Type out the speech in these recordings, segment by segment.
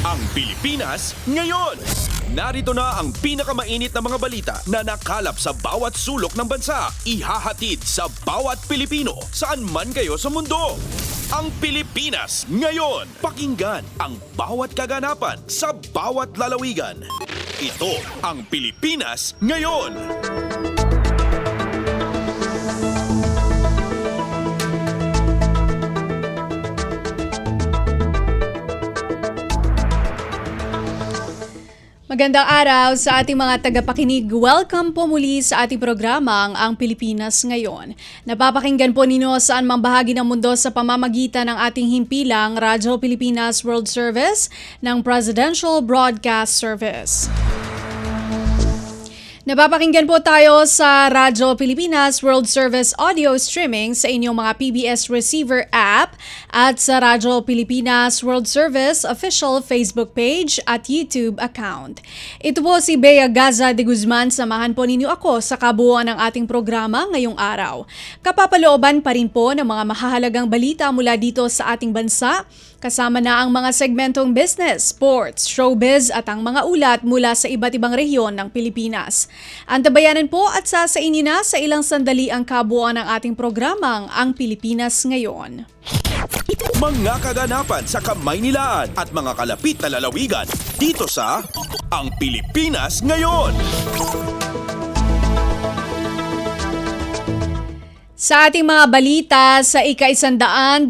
Ang Pilipinas ngayon. Narito na ang pinakamainit na mga balita na nakalap sa bawat sulok ng bansa. Ihahatid sa bawat Pilipino saan man kayo sa mundo. Ang Pilipinas ngayon. Pakinggan ang bawat kaganapan sa bawat lalawigan. Ito ang Pilipinas ngayon. Magandang araw sa ating mga tagapakinig. Welcome po muli sa ating programang Ang Pilipinas Ngayon. Napapakinggan po ninyo saan mang bahagi ng mundo sa pamamagitan ng ating himpilang Radyo Pilipinas World Service ng Presidential Broadcast Service. Napapakinggan po tayo sa Radyo Pilipinas World Service audio streaming sa inyong mga PBS receiver app at sa Radyo Pilipinas World Service official Facebook page at YouTube account. Ito po si Bea Gaza de Guzman. Samahan po ninyo ako sa kabuuan ng ating programa ngayong araw. Kapapalooban pa rin po ng mga mahahalagang balita mula dito sa ating bansa. Kasama na ang mga segmentong business, sports, showbiz at ang mga ulat mula sa iba't ibang rehiyon ng Pilipinas. Antabayanan po at sasainin na sa ilang sandali ang kabuuan ng ating programang Ang Pilipinas Ngayon. Mga kaganapan sa Kamaynilaan at mga kalapit na lalawigan dito sa Ang Pilipinas Ngayon. Sa ating mga balita, sa ika-123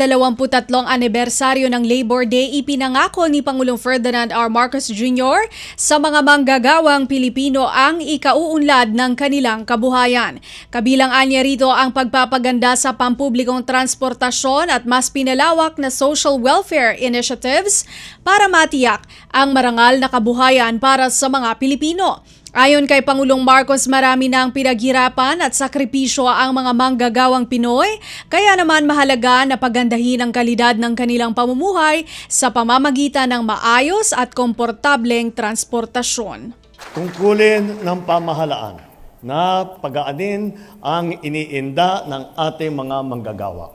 anibersaryo ng Labor Day, ipinangako ni Pangulong Ferdinand R. Marcos Jr. sa mga manggagawang Pilipino ang ikauunlad ng kanilang kabuhayan. Kabilang anya rito ang pagpapaganda sa pampublikong transportasyon at mas pinalawak na social welfare initiatives para matiyak ang marangal na kabuhayan para sa mga Pilipino. Ayon kay Pangulong Marcos, marami na ang pinaghirapan at sakripisyo ang mga manggagawang Pinoy, kaya naman mahalaga na pagandahin ang kalidad ng kanilang pamumuhay sa pamamagitan ng maayos at komportableng transportasyon. Tungkulin ng pamahalaan na pagaanin ang iniinda ng ating mga manggagawa.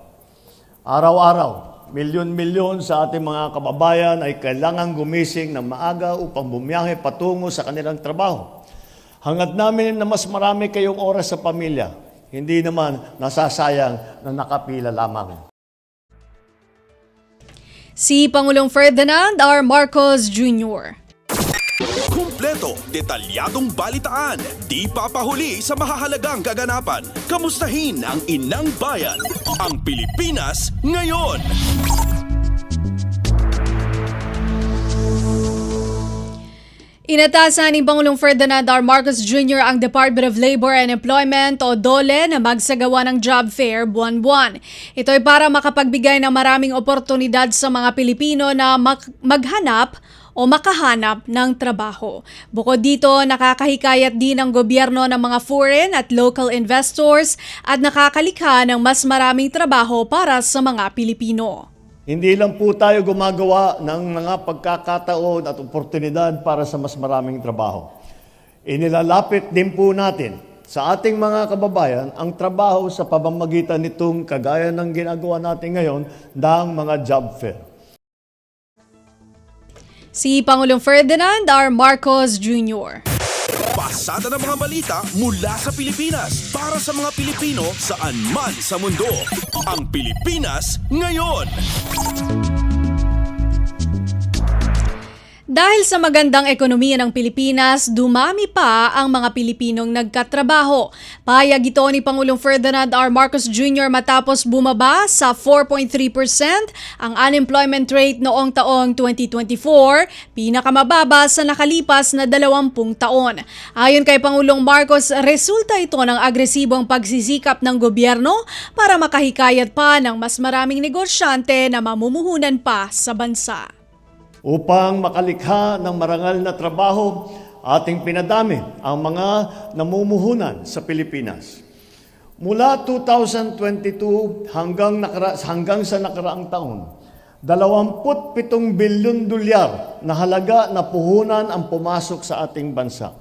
Araw-araw, milyon-milyon sa ating mga kababayan ay kailangang gumising ng maaga upang bumiyahe patungo sa kanilang trabaho. Hangad namin na mas marami kayong oras sa pamilya, hindi naman nasasayang na nakapila lamang. Si Pangulong Ferdinand R. Marcos Jr. Kumpleto, detalyadong balitaan, di papahuli sa mahahalagang kaganapan. Kamustahin ang inang bayan, ang Pilipinas ngayon. Inatasan ni Pangulong Ferdinand R. Marcos Jr. ang Department of Labor and Employment o DOLE na magsagawa ng job fair buwan-buwan. Ito ay para makapagbigay ng maraming oportunidad sa mga Pilipino na maghanap o makahanap ng trabaho. Bukod dito, nakakahikayat din ang gobyerno ng mga foreign at local investors at nakakalikha ng mas maraming trabaho para sa mga Pilipino. Hindi lang po tayo gumagawa ng mga pagkakataon at oportunidad para sa mas maraming trabaho. Inilalapit din po natin sa ating mga kababayan ang trabaho sa pamamagitan nitong kagaya ng ginagawa natin ngayon ng mga job fair. Si Pangulong Ferdinand R. Marcos Jr. Pasada ng mga balita mula sa Pilipinas para sa mga Pilipino saan man sa mundo. Ang Pilipinas ngayon. Dahil sa magandang ekonomiya ng Pilipinas, dumami pa ang mga Pilipinong nagkatrabaho. Pahayag ito ni Pangulong Ferdinand R. Marcos Jr. matapos bumaba sa 4.3% ang unemployment rate noong taong 2024, pinakamababa sa nakalipas na 20 taon. Ayon kay Pangulong Marcos, resulta ito ng agresibong pagsisikap ng gobyerno para makahikayat pa ng mas maraming negosyante na mamumuhunan pa sa bansa. Upang makalikha ng marangal na trabaho, ating pinadami ang mga namumuhunan sa Pilipinas. Mula 2022 hanggang sa nakaraang taon, 27 bilyon dolyar na halaga na puhunan ang pumasok sa ating bansa.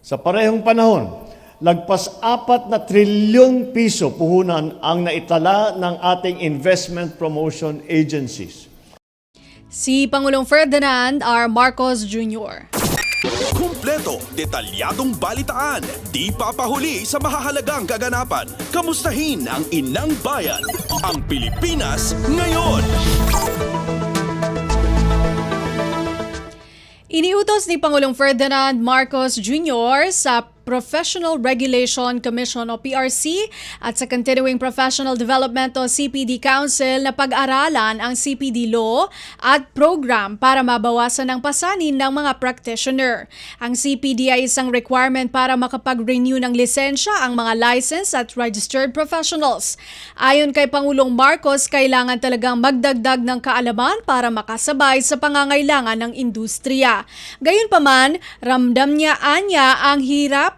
Sa parehong panahon, lagpas 4 na trilyong piso puhunan ang naitala ng ating investment promotion agencies. Si Pangulong Ferdinand R. Marcos Jr. Kumpleto, detalyadong balitaan, di papahuli sa mahahalagang kaganapan. Kamustahin ang inang bayan, ang Pilipinas ngayon. Iniutos ni Pangulong Ferdinand Marcos Jr. sa Professional Regulation Commission o PRC at sa Continuing Professional Development o CPD Council na pag-aralan ang CPD law at program para mabawasan ang pasanin ng mga practitioner. Ang CPD ay isang requirement para makapag-renew ng lisensya ang mga licensed at registered professionals. Ayon kay Pangulong Marcos, kailangan talagang magdagdag ng kaalaman para makasabay sa pangangailangan ng industriya. Gayunpaman, ramdam niya ang hirap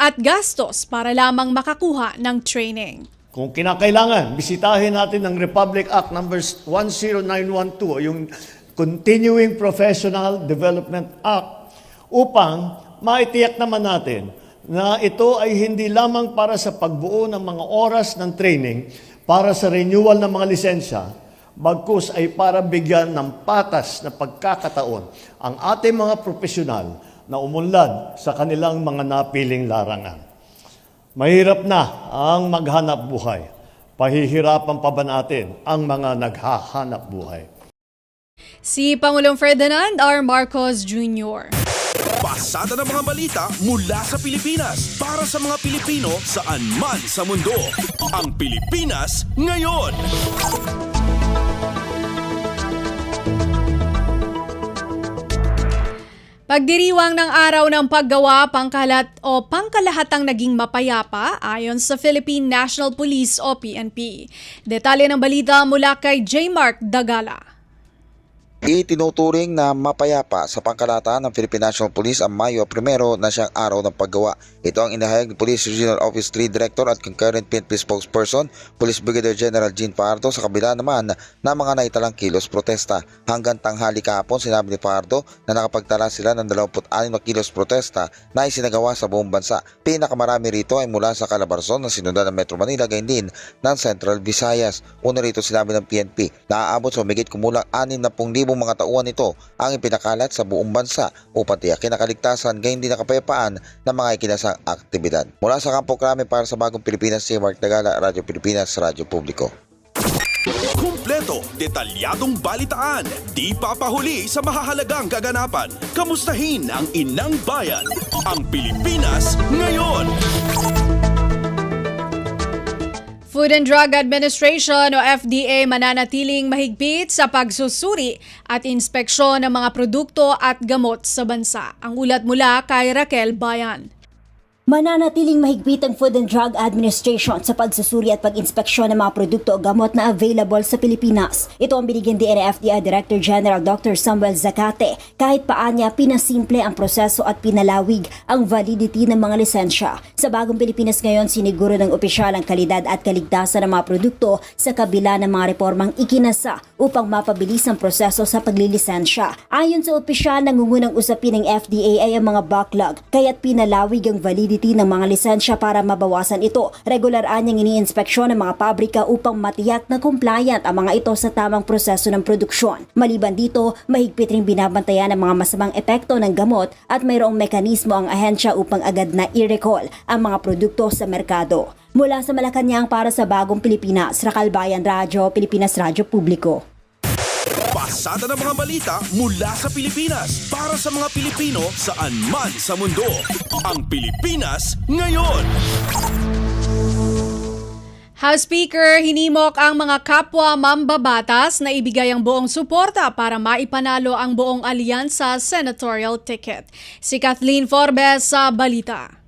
at gastos para lamang makakuha ng training. Kung kinakailangan, bisitahin natin ang Republic Act numbers 10912, yung Continuing Professional Development Act, upang maitiyak naman natin na ito ay hindi lamang para sa pagbuo ng mga oras ng training para sa renewal ng mga lisensya, bagkus ay para bigyan ng patas na pagkakataon ang ating mga profesional na umunlad sa kanilang mga napiling larangan. Mahirap na ang maghanap buhay. Pahihirapan pa ba natin ang mga naghahanap buhay? Si Pangulong Ferdinand R. Marcos Jr. Pasada ng mga balita mula sa Pilipinas para sa mga Pilipino saan man sa mundo. Ang Pilipinas ngayon. Pagdiriwang ng araw ng paggawa pangkalahatang naging mapayapa ayon sa Philippine National Police o PNP. Detalye ng balita mula kay J. Mark Dagala. Itinuturing na mapayapa sa pangkalahatan ng Philippine National Police ang Mayo 1 na siyang araw ng paggawa. Ito ang inahayag ni Police Regional Office 3 Director at concurrent PNP spokesperson, Police Brigadier General Jean Pardo, sa kabila naman na mga naitalang kilos protesta. Hanggang tanghali kahapon, sinabi ni Pardo na nakapagtala sila ng 26 na kilos protesta na isinagawa sa buong bansa. Pinakamarami rito ay mula sa Calabarzon na sinundan ng Metro Manila, gayon din ng Central Visayas. Una rito sinabi ng PNP na aabot sa humigit kumulang 60,000 mga tauhan nito ang ipinakalat sa buong bansa upang tiyakin ang kaligtasan gayon din ang kapayapaan ng mga ikinasang aktibidad. Mula sa Kampo Krame para sa Bagong Pilipinas, si Mark Dagala, Radyo Pilipinas, Radyo Publiko. Kumpleto, detalyadong balitaan, di papahuli sa mahahalagang kaganapan. Kamustahin ang inang bayan, ang Pilipinas ngayon. Food and Drug Administration o FDA mananatiling mahigpit sa pagsusuri at inspeksyon ng mga produkto at gamot sa bansa. Ang ulat mula kay Raquel Bayan. Mananatiling mahigpit ang Food and Drug Administration sa pagsusuri at pag-inspeksyon ng mga produkto o gamot na available sa Pilipinas. Ito ang binigyan din ni FDA Director General Dr. Samuel Zacate. Kahit paanya, pinasimple ang proseso at pinalawig ang validity ng mga lisensya. Sa Bagong Pilipinas ngayon, siniguro ng opisyal ang kalidad at kaligtasan ng mga produkto sa kabila ng mga reformang ikinasa upang mapabilis ang proseso sa paglilisensya. Ayon sa opisyal, nangungunang usapin ng FDA ay ang mga backlog, kaya't pinalawig ang validity ng mga lisensya para mabawasan ito. Regular anyang iniinspeksyon ng mga pabrika upang matiyak na compliant ang mga ito sa tamang proseso ng produksyon. Maliban dito, mahigpit ring binabantayan ang mga masamang epekto ng gamot at mayroong mekanismo ang ahensya upang agad na i-recall ang mga produkto sa merkado. Mula sa Malacanang para sa Bagong Pilipinas, Raquel Bayan, Radyo Pilipinas, Radyo Publiko. Pasada ng mga balita mula sa Pilipinas para sa mga Pilipino saan man sa mundo. Ang Pilipinas ngayon. House Speaker hinimok ang mga kapwa mambabatas na ibigay ang buong suporta para maipanalo ang buong alyansa senatorial ticket. Si Kathleen Forbes sa balita.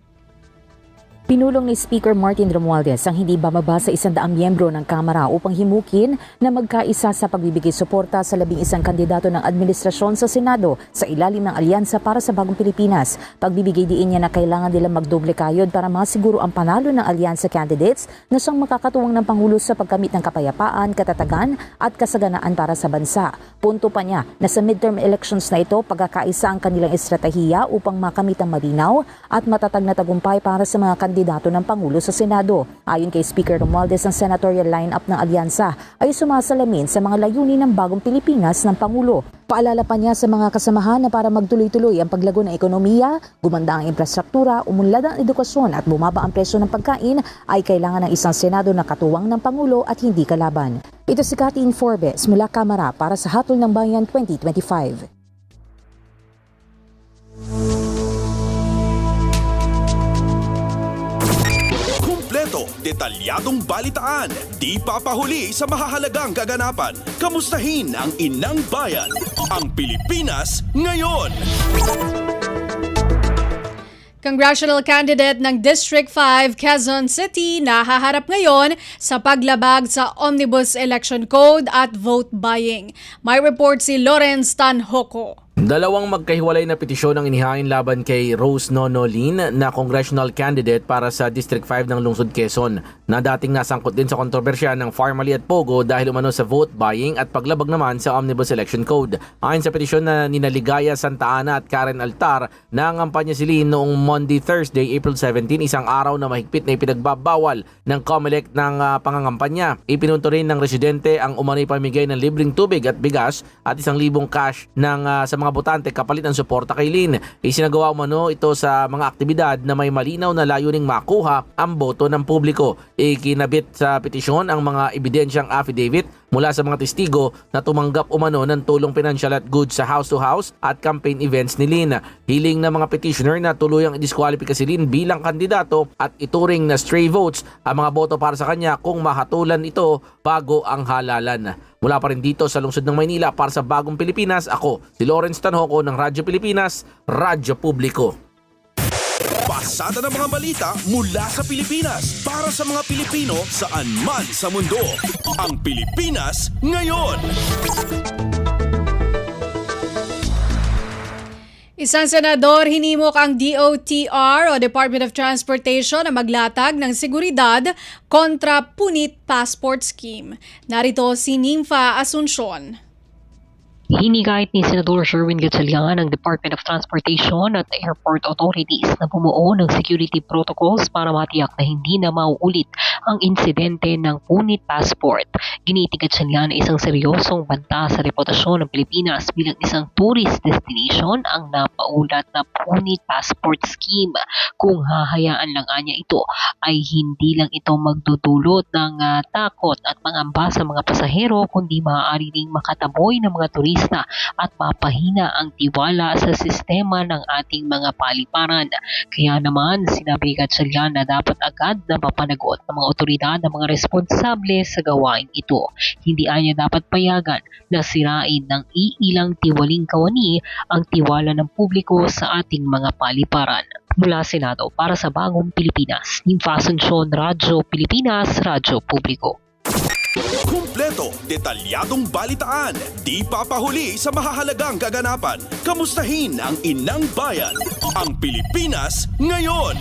Pinulong ni Speaker Martin Romualdez ang hindi bababa sa 100 miyembro ng Kamara upang himukin na magkaisa sa pagbibigay suporta sa 11 kandidato ng administrasyon sa Senado sa ilalim ng Alyansa para sa Bagong Pilipinas. Pagbibigay diin niya na kailangan nila magdoble kayod para masiguro ang panalo ng Alyansa candidates na siyang makakatuwang ng Pangulo sa pagkamit ng kapayapaan, katatagan at kasaganaan para sa bansa. Punto pa niya na sa midterm elections na ito, pagkakaisa ang kanilang estratehiya upang makamit ang malinaw at matatag na tagumpay para sa mga kandidato kandidato ng Pangulo sa Senado. Ayon kay Speaker Romualdez, ang senatorial lineup ng alyansa ay sumasalamin sa mga layunin ng bagong Pilipinas ng Pangulo. Paalala pa niya sa mga kasamahan na para magtuloy-tuloy ang paglago ng ekonomiya, gumanda ang infrastruktura, umunlad ang edukasyon at bumaba ang presyo ng pagkain ay kailangan ng isang Senado na katuwang ng Pangulo at hindi kalaban. Ito si Kathleen Forbes mula Kamara para sa Hatol ng Bayan 2025. Kumpleto, detalyadong balitaan, di papahuli sa mahahalagang kaganapan. Kamustahin ang inang bayan, ang Pilipinas ngayon. Congressional candidate ng District 5, Quezon City, nahaharap ngayon sa paglabag sa Omnibus Election Code at vote buying. May report si Lawrence Tanhoco. Dalawang magkahiwalay na petisyon ang inihain laban kay Rose Nonolin na congressional candidate para sa District 5 ng Lungsod Quezon na dating nasangkot din sa kontrobersya ng Farmally at Pogo dahil umano sa vote buying at paglabag naman sa Omnibus Election Code. Ayon sa petisyon na ninaligaya Santa Ana at Karen Altar, nangampanya si Lin noong Monday, Thursday, April 17, isang araw na mahigpit na ipinagbabawal ng COMELEC ng pangangampanya. Ipinunto rin ng residente ang umano'y pamigay ng libreng tubig at bigas at 1,000 cash sa mga botante kapalit ng suporta kay Lin. Isinagawa umano ito sa mga aktibidad na may malinaw na layuning makuha ang boto ng publiko. Ikinabit sa petisyon ang mga ebidensyang affidavit mula sa mga testigo na tumanggap umano ng tulong pinansyal at goods sa house-to-house at campaign events ni Lin. Hiling ng mga petitioner na tuluyang idiskwalipika si Lin bilang kandidato at ituring na stray votes ang mga boto para sa kanya kung mahatulan ito bago ang halalan. Mula pa rin dito sa lungsod ng Maynila para sa Bagong Pilipinas, ako si Lawrence Tanhoco ng Radyo Pilipinas, Radyo Publiko. Pasada ng mga balita mula sa Pilipinas para sa mga Pilipino saan man sa mundo. Ang Pilipinas ngayon. Isang senador hinimok ang DOTR o Department of Transportation na maglatag ng seguridad kontra punit passport scheme. Narito si Nympha Asuncion. Hinigayat ni Senador Sherwin Gatchalian ng Department of Transportation at Airport Authorities na bumuo ng security protocols para matiyak na hindi na mauulit ang insidente ng punit passport. Giniiti Gatchalian na isang seryosong banta sa reputasyon ng Pilipinas bilang isang tourist destination ang napaulat na punit passport scheme. Kung hahayaan lang anya ito, ay hindi lang ito magdudulot ng takot at pangamba sa mga pasahero, kundi maaari ring makataboy ng mga turista at mapahina ang tiwala sa sistema ng ating mga paliparan. Kaya naman, sinabi Gatchalian na dapat agad na mapanagot ng mga otoridad ng mga responsable sa gawain ito. Hindi anya dapat payagan na sirain ng iilang tiwaling kawani ang tiwala ng publiko sa ating mga paliparan. Mula Senado para sa Bagong Pilipinas, Nympha Asuncion, Radyo Pilipinas, Radyo Publiko. Kumpleto, detalyadong balitaan, di papahuli sa mahahalagang kaganapan. Kamustahin ang inang bayan, ang Pilipinas ngayon.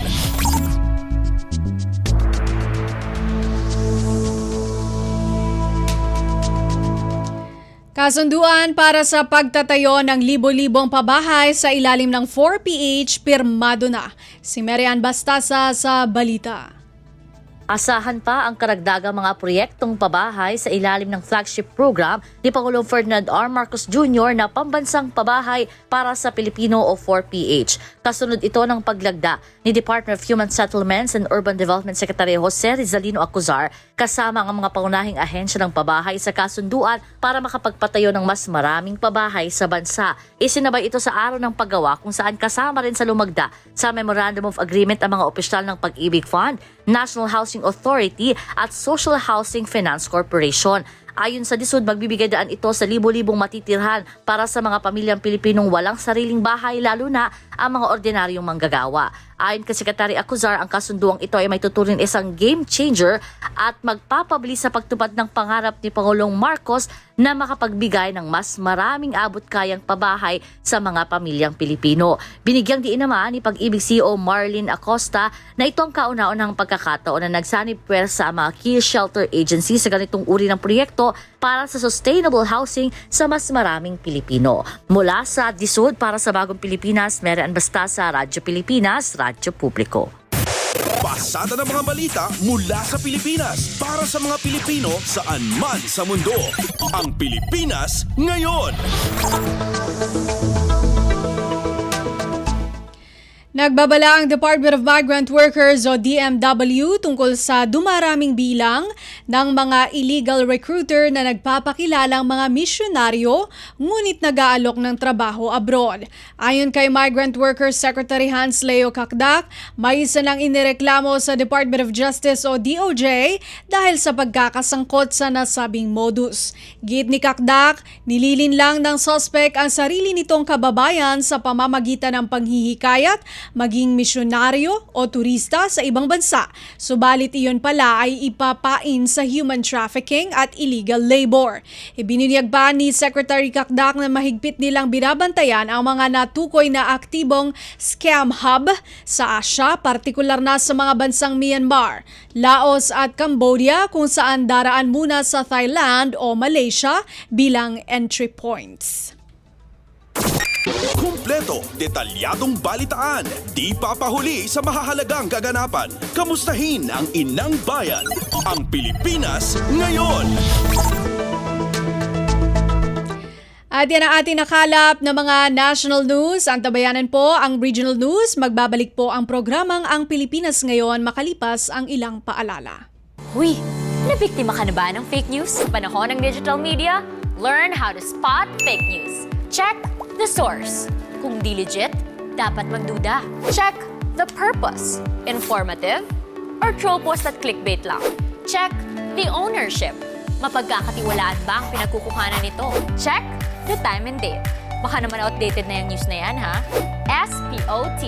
Kasunduan para sa pagtatayo ng libo-libong pabahay sa ilalim ng 4PH pirmado na. Si Marian Bastasa sa balita. Asahan pa ang karagdagang mga proyektong pabahay sa ilalim ng flagship program ni Pangulong Ferdinand R. Marcos Jr. na Pambansang Pabahay para sa Pilipino o 4PH. Kasunod ito ng paglagda ni Department of Human Settlements and Urban Development Secretary Jose Rizalino Acuzar kasama ang mga paunahing ahensya ng pabahay sa kasunduan para makapagpatayo ng mas maraming pabahay sa bansa. Isinabay ito sa araw ng paggawa kung saan kasama rin sa lumagda sa Memorandum of Agreement ang mga opisyal ng Pag-ibig Fund, National Housing Authority at Social Housing Finance Corporation. Ayon sa DSUD, magbibigay daan ito sa libo-libong matitirhan para sa mga pamilyang Pilipinong walang sariling bahay, lalo na ang mga ordinaryong manggagawa. Ayon kay Secretary Acuzar, ang kasunduang ito ay may tuturing isang game changer at magpapabilis sa pagtupad ng pangarap ni Pangulong Marcos na makapagbigay ng mas maraming abot kayang pabahay sa mga pamilyang Pilipino. Binigyang diin naman ni Pag-ibig CEO Marlene Acosta na ito ang kauna-unahang pagkakataon na nagsanib puwersa ang mga key shelter agency sa ganitong uri ng proyekto para sa sustainable housing sa mas maraming Pilipino. Mula sa DSUD para sa Bagong Pilipinas, Marian Bastasa, Radyo Pilipinas, Radyo Publiko. Pasada ng mga balita mula sa Pilipinas para sa mga Pilipino saan man sa mundo. Ang Pilipinas Ngayon. Nagbabala ang Department of Migrant Workers o DMW tungkol sa dumaraming bilang ng mga illegal recruiter na nagpapakilalang mga misyonaryo ngunit nag-aalok ng trabaho abroad. Ayon kay Migrant Workers Secretary Hans Leo Kakdak, may isa nang inireklamo sa Department of Justice o DOJ dahil sa pagkakasangkot sa nasabing modus. Gid ni Kakdak, nililin lang ng suspect ang sarili nitong kababayan sa pamamagitan ng panghihikayat maging misyonaryo o turista sa ibang bansa. Subalit iyon pala ay ipapain sa human trafficking at illegal labor. Ibinunyag pa ni Secretary Kakdak na mahigpit nilang binabantayan ang mga natukoy na aktibong scam hub sa Asia, partikular na sa mga bansang Myanmar, Laos at Cambodia kung saan daraan muna sa Thailand o Malaysia bilang entry points. Kumpleto, detalyadong balitaan, di papahuli sa mahahalagang kaganapan. Kamustahin ang inang bayan, ang Pilipinas Ngayon. At yan ang ating nakalap na mga national news. Ang tabayanan po ang regional news. Magbabalik po ang programang Ang Pilipinas Ngayon makalipas ang ilang paalala. Huy, nabiktima ka na ba ng fake news sa panahon ng digital media? Learn how to spot fake news. Check the source. Kung di legit, dapat magduda. Check the purpose. Informative or troll post at clickbait lang. Check the ownership. Mapagkakatiwalaan ba ang pinagkukuhanan nito? Check the time and date. Baka naman outdated na yung news na yan, ha? SPOT.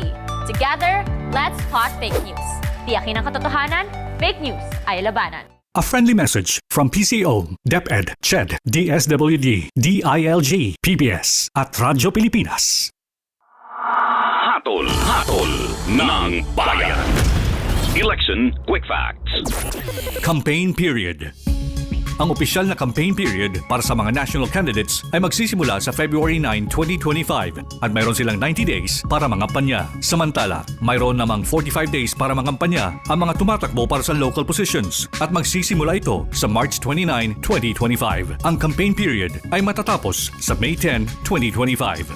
Together, let's spot fake news. Tiyakin ang katotohanan, fake news ay labanan. A friendly message from PCO, DepEd, CHED, DSWD, DILG, PBS at Radyo Pilipinas. Hatol ng bayan. Election Quick Facts. Campaign period. Ang opisyal na campaign period para sa mga national candidates ay magsisimula sa February 9, 2025 at mayroon silang 90 days para mangampanya. Samantala, mayroon namang 45 days para mangampanya ang mga tumatakbo para sa local positions at magsisimula ito sa March 29, 2025. Ang campaign period ay matatapos sa May 10, 2025.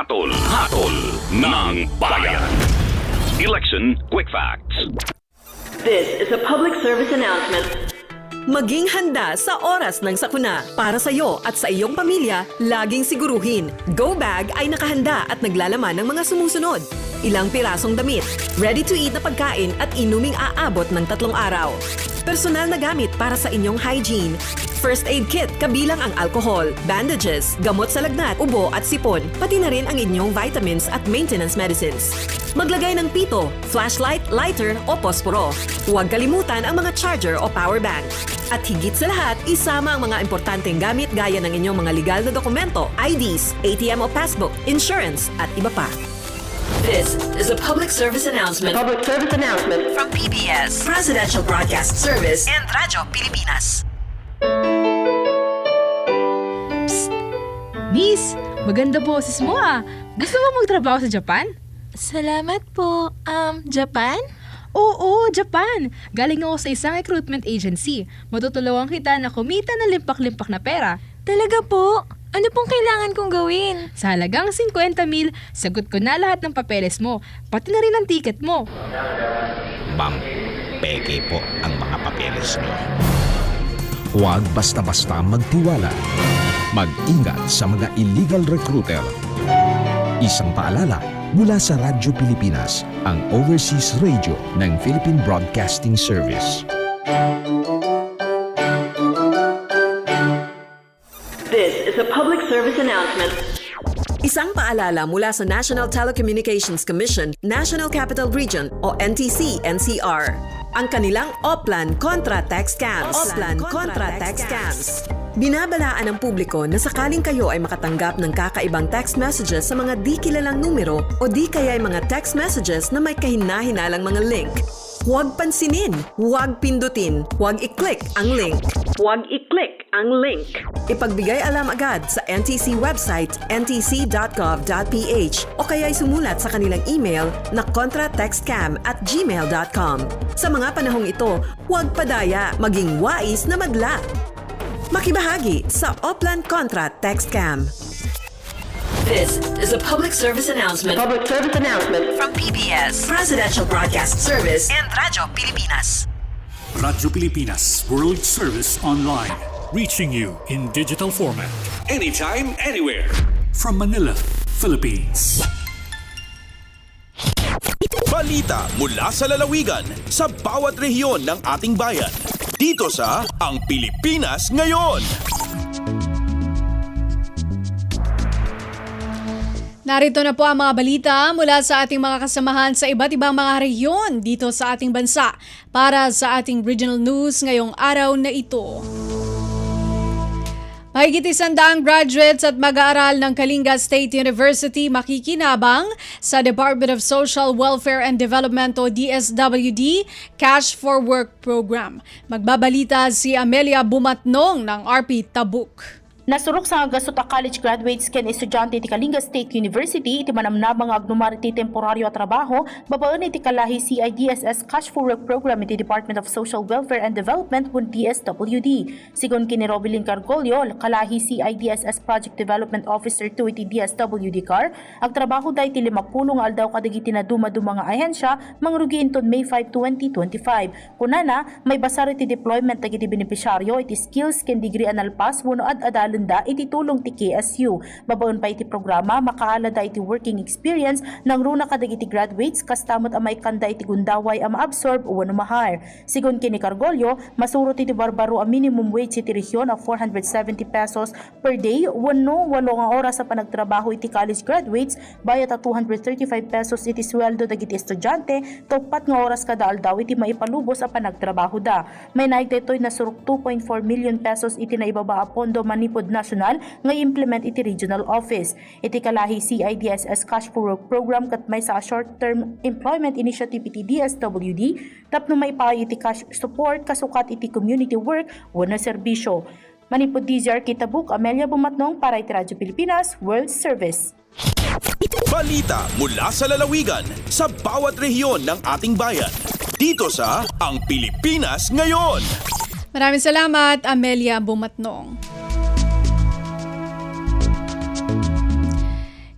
Hatol ng bayan. Election Quick Facts. This is a public service announcement. Maging handa sa oras ng sakuna. Para sa iyo at sa iyong pamilya, laging siguruhin. Go Bag ay nakahanda at naglalaman ng mga sumusunod. Ilang pirasong damit, ready-to-eat na pagkain at inuming aabot ng 3 araw. Personal na gamit para sa inyong hygiene. First aid kit kabilang ang alcohol, bandages, gamot sa lagnat, ubo at sipon, pati na rin ang inyong vitamins at maintenance medicines. Maglagay ng pito, flashlight, lighter o posporo. Huwag kalimutan ang mga charger o power bank. At higit sa lahat, isama ang mga importanteng gamit gaya ng inyong mga legal na dokumento, IDs, ATM o passbook, insurance at iba pa. This is a public service announcement. Public service announcement from PBS, Presidential Broadcast Service, and Radyo Pilipinas. Psst! Miss, maganda boses mo ah. Gusto mo magtrabaho sa Japan? Salamat po. Japan? Oo, Japan. Galing ako sa isang recruitment agency. Matutulungan kita na kumita ng limpak-limpak na pera. Talaga po? Ano pong kailangan kong gawin? Sa halagang 50,000, sagot ko na lahat ng papeles mo, pati na rin ang ticket mo. Ma'am, peke po ang mga papeles nyo. Huwag basta-basta magtiwala. Mag-ingat sa mga illegal recruiter. Isang paalala mula sa Radyo Pilipinas, ang overseas radio ng Philippine Broadcasting Service. This is a public service announcement. Isang paalala mula sa National Telecommunications Commission, National Capital Region o NTC-NCR. Ang kanilang Oplan Contra Tax Scams. Binabalaan ng publiko na sakaling kayo ay makatanggap ng kakaibang text messages sa mga di kilalang numero o di kaya ay mga text messages na may kahina-hinalang mga link. Huwag pansinin, huwag pindutin, huwag i-click ang link. Huwag i-click ang link. Ipagbigay alam agad sa NTC website ntc.gov.ph o kaya'y sumulat sa kanilang email na contratextcam@gmail.com. Sa mga panahong ito, huwag padaya, maging wais na madla. Makibahagi sa Oplan Contra TextCam. This is a public service announcement. From PBS, Presidential Broadcast Service and Radyo Pilipinas. Radyo Pilipinas World Service Online. Reaching you in digital format. Anytime, anywhere. From Manila, Philippines. Balita mula sa lalawigan sa bawat rehiyon ng ating bayan. Dito sa Ang Pilipinas Ngayon. Narito na po ang mga balita mula sa ating mga kasamahan sa iba't ibang mga rehiyon dito sa ating bansa para sa ating regional news ngayong araw na ito. Mahigit 100 graduates at mag-aaral ng Kalinga State University makikinabang sa Department of Social Welfare and Development o DSWD Cash for Work Program. Magbabalita si Amelia Bumatnong ng RP Tabuk. Nasurok sa Gasuta College graduates ken estudyante ti Kalinga State University iti manamnabang agnuman iti temporaryo a trabaho babaan iti kalahi CIDSS Cash for Work Program iti Department of Social Welfare and Development wen DSWD. Sigon kini Robilin Cargolio, kalahi CIDSS Project Development Officer 2 iti DSWD CAR, ang trabaho da iti 50 aldaw kadagiti na dumadu mga ahensya mangrugi inton May 5, 2025. Kunana, may basar iti deployment dagiti benepisyaryo iti skills ken degree analpas wenno ad-adalon da iti tulong ti KSU. Babaon pa iti programa, makaalada iti working experience ng runa kadagiti graduates kastamot amay kanda iti gundaway a maabsorb o wano mahar. Sigon kini Cargolio, masurot iti barbaro a minimum wage iti region of 470 pesos per day wano 8 nga oras sa panagtrabaho iti college graduates bayat a 235 pesos iti sweldo dagiti estudyante topat nga oras kada aldaw iti maipalubos a panagtrabaho da. May naigdetoy na surok 2.4 million pesos iti naibaba a pondo manipod national nga implement iti regional office. Iti kalahi CIDSS Cash for Work Program kat may sa short-term employment initiative iti DSWD tapno may pa iti cash support kasukat iti community work wano serbisyo. Manipod DZR Kitabuk, Amelia Bumatnong para iti Radyo Pilipinas World Service. Balita mula sa lalawigan sa bawat rehiyon ng ating bayan. Dito sa Ang Pilipinas Ngayon. Maraming salamat, Amelia Bumatnong.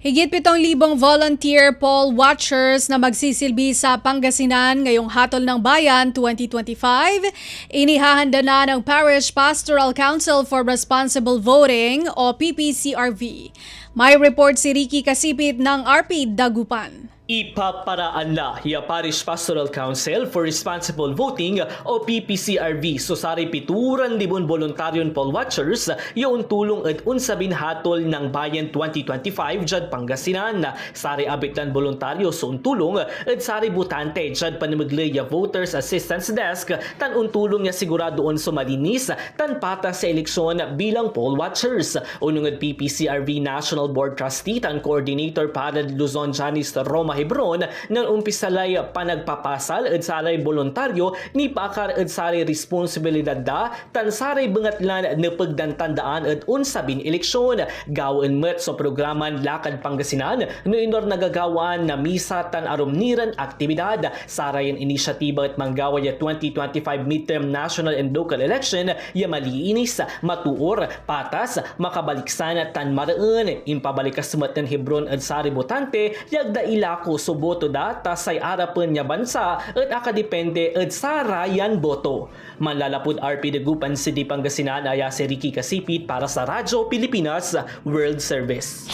Higit 7,000 volunteer poll watchers na magsisilbi sa Pangasinan ngayong Hatol ng Bayan 2025, inihahanda na ng Parish Pastoral Council for Responsible Voting o PPCRV. May report si Ricky Kasipit ng RP Dagupan. Ipaparaan na hiya Parish Pastoral Council for Responsible Voting o PPCRV so sari 7,000 voluntaryon poll watchers yung tulong at unsabin hatol ng bayan 2025 jad Pangasinan. Sari abitlan voluntaryo so tulong at sari butante jad panimagleya Voters Assistance Desk tan untulong niya siguradoon so malinis tan pata sa eleksyon bilang poll watchers. Unong at PPCRV National Board Trustee tan Coordinator para Luzon Janice Roma Hebron nang umpisalay panagpapasal at saray voluntaryo ni paakar at saray responsibilidad da tan saray bengatlan na pagdantandaan at unsabing eleksyon. Gawin met sa programan Lakad Pangasinan no inor nagagawaan na misa tan arumniran aktibidad. Sarayan inisyatiba at manggaway 2025 midterm national and local election ya maliinis, matuor, patas, makabaliksan tan maraan. Impabalikas met ng Hebron at saray botante yagda ilako so boto da tasay arapan niya bansa at akadepende at sarayan boto. Manlalapod RP Dagupan City Pangasinan aya si Ricky Kasipit para sa Radyo Pilipinas World Service.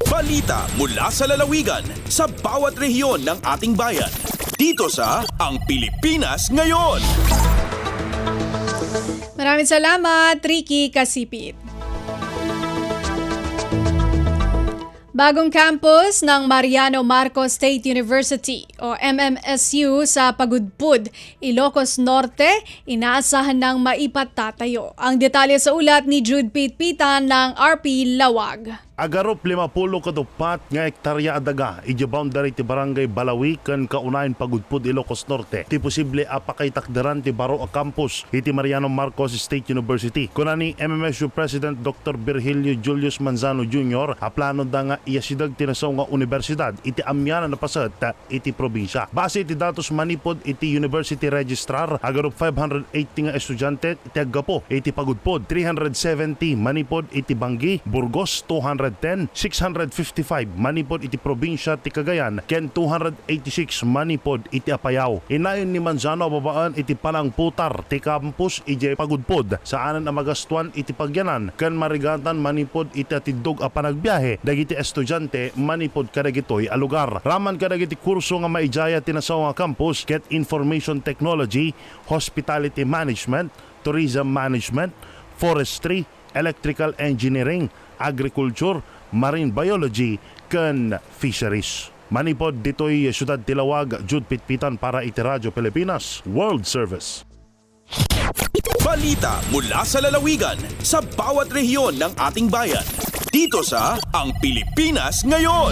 Balita mula sa lalawigan sa bawat rehiyon ng ating bayan. Dito sa Ang Pilipinas Ngayon. Maraming salamat, Ricky Kasipit. Bagong campus ng Mariano Marcos State University o MMSU sa Pagudpud, Ilocos Norte, inaasahan ng maipatatayo. Ang detalye sa ulat ni Jude Pitpitan ng RP Lawag. Agarop 50 katupat nga hektarya adaga iji boundary ti barangay Balawi ken kaunayan Pagudpud, Ilocos Norte. Ti posible apakay takderan ti baro a campus iti Mariano Marcos State University. Kuna ni MMSU President Dr. Virgilio Julius Manzano Jr. a plano da nga iyasidag tinasaw nga universidad iti amyana na pasat iti probinsya. Base iti datos manipod iti University Registrar, agarop 580 nga estudyante iti aggapo iti Pagudpud, 370 manipod iti Banggi, Burgos 210, 655 manipod iti probinsya ti Cagayan, ken 286 manipod iti Apayao. Inayon ni Manzano babaan iti panangputar ti campus iti Pagudpud, saanan ang magastuan iti pagyanan ken marigatan manipod iti atidog a panagbiyahe dagiti estudyante manipod kadagitoy a lugar. Raman kadagiti kurso nga maijaya tinasaw nga campus ket information technology, hospitality management, tourism management, forestry, electrical engineering, agriculture, marine biology, ken fisheries. Manipod ditoy Siyudad Tilawag, Jude Pitpitan para iti Radyo Pilipinas World Service. Balita mula sa lalawigan sa bawat rehiyon ng ating bayan. Dito sa Ang Pilipinas Ngayon.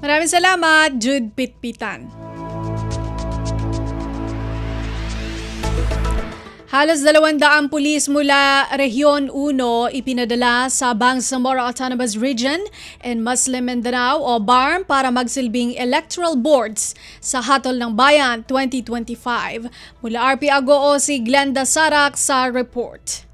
Maraming salamat, Jude Pitpitan. Halos 200 pulis mula Rehiyon 1 ipinadala sa Bangsamoro Autonomous Region and Muslim Mindanao o BARM para magsilbing electoral boards sa Hatol ng Bayan 2025. Mula RP Agoo si Glenda Sarak sa report.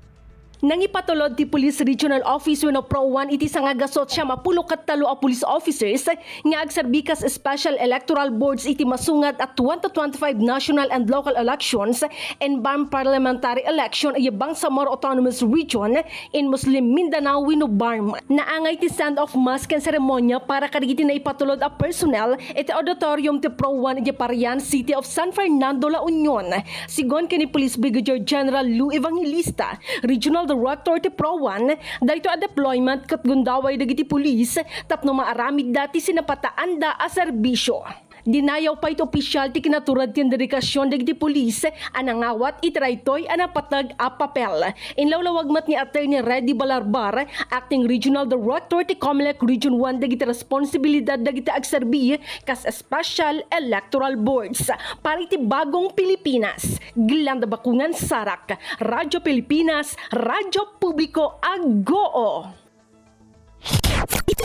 Nangipatulod ti Police Regional Office wenno Pro 1 iti sangagasot siya mapulo kat talo a police officers nga agserbikas special electoral boards iti masungat at 2025 national and local elections and BARM parliamentary election ay Bangsamoro Autonomous Region in Muslim Mindanao wenno BARM. Naangay ti stand-off mass ken seremonya para kadagiti na ipatulod a personnel iti auditorium ti Pro 1 iti Parian City of San Fernando, La Union. Sigon kani Police Brigadier General Lou Evangelista, Regional Director ti Pro 1, dahito a deployment kat gundaway dagiti pulis tapno maaramid dati sinapataanda a serbisyo. Dinayaw pa iti opisyal ti kinaturad ti dedikasyon dagiti pulis anangawat itraytoy anapatag a papel. Inlawlawagmat ni Attorney Reddy Balarbar, Acting Regional Director ti COMELEC Region 1 dagiti responsibilidad dagiti agserbi kas special electoral boards para iti bagong Pilipinas. Glenda Bakungan Sarak, Radyo Pilipinas, Radyo Publiko Agoo.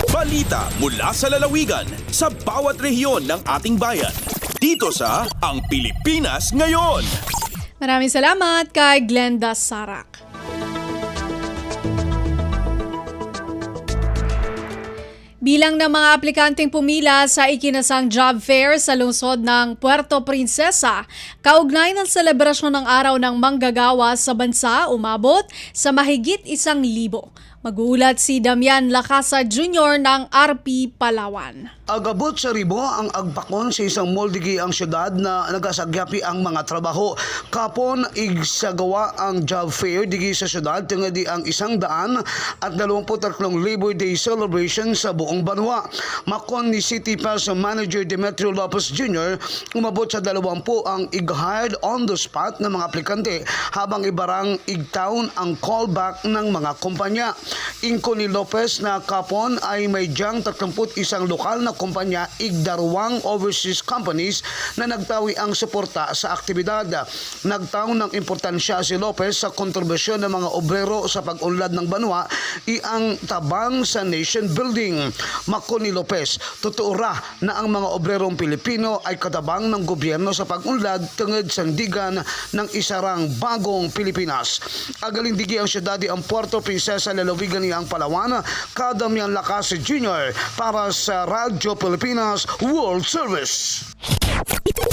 Balita mula sa lalawigan sa bawat rehiyon ng ating bayan. Dito sa Ang Pilipinas Ngayon. Maraming salamat kay Glenda Sarak. Bilang ng mga aplikanteng pumila sa ikinasang job fair sa lungsod ng Puerto Princesa, kaugnay ng selebrasyon ng Araw ng Manggagawa sa bansa umabot sa mahigit 1,000. Magulat si Damian Lacasa Jr. ng RP Palawan. Agabot sa ribo ang agpakon sa isang moldigi ang syudad na nagasagyapi ang mga trabaho. Kapon igsagawa ang job fair digi sa syudad tungod ang 123 Labor Day celebration sa buong banwa. Makon ni City Person Manager Demetrio Lopez Jr. umabot sa 20 ang ig-hired on the spot ng mga aplikante habang ibarang igtaon ang callback ng mga kumpanya. Ingko ni Lopez na kapon ay may diyang 31 lokal na kumpanya igdaruwang overseas companies na nagtawi ang suporta sa aktibidad. Nagtaon ng importansya si Lopez sa kontribusyon ng mga obrero sa pag-unlad ng banwa iang tabang sa nation building. Mako ni Lopez, totoo ra na ang mga obrerong Pilipino ay katabang ng gobyerno sa pag-unlad tungod sandigan ng isarang bagong Pilipinas. Agalindigi ang syudad ang Puerto Princesa lalawigan niyang Palawan, Damian Lacasa Jr. para sa Radyo Pilipinas World Service.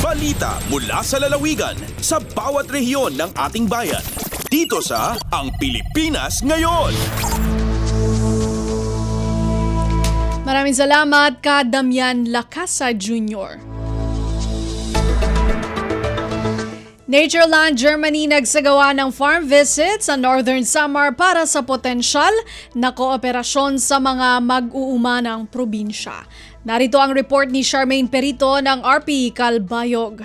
Balita mula sa lalawigan sa bawat rehiyon ng ating bayan. Dito sa Ang Pilipinas Ngayon. Maraming salamat ka Damian Lacasa Jr. Natureland Germany nagsagawa ng farm visit sa Northern Samar para sa potensyal na kooperasyon sa mga mag-uuma ng probinsya. Narito ang report ni Charmaine Perito ng RP Calbayog.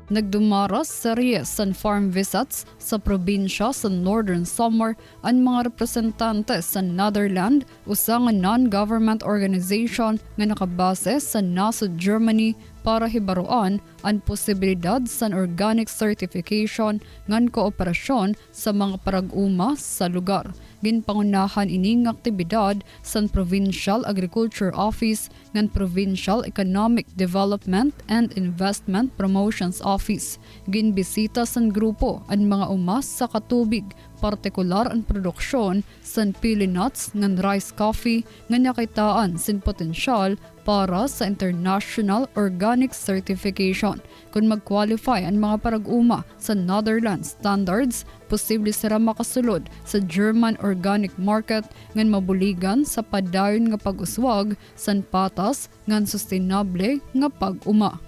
Nagdumaras series sa farm visits sa probinsya sa Northern Samar ang mga representante sa Netherlands, usang non-government organization nga nakabase sa nasod Germany para hibaruan ang posibilidad sa organic certification ngan kooperasyon sa mga parag-uma sa lugar. Ginpangunahan ining aktibidad sa Provincial Agriculture Office ngan Provincial Economic Development and Investment Promotions Office. Ginbisita sa grupo ang mga umas sa katubig, partikular ang produksyon sa pili nuts ngan rice coffee nga nakitaan sin potensyal para sa International Organic Certification. Kung mag-qualify ang mga parag-uma sa Netherlands standards, posible sila makasulod sa German organic market ngan mabuligan sa padayon nga pag-uswag san patas ngan sustainable nga pag-uma.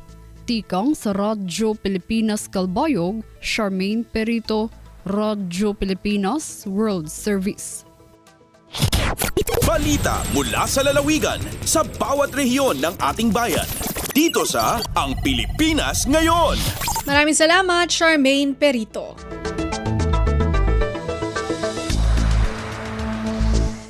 Tikang sa Radyo Pilipinas Calbayog, Charmaine Perito, Radyo Pilipinas World Service. Balita mula sa lalawigan sa bawat rehiyon ng ating bayan. Dito sa Ang Pilipinas Ngayon. Maraming salamat, Charmaine Perito.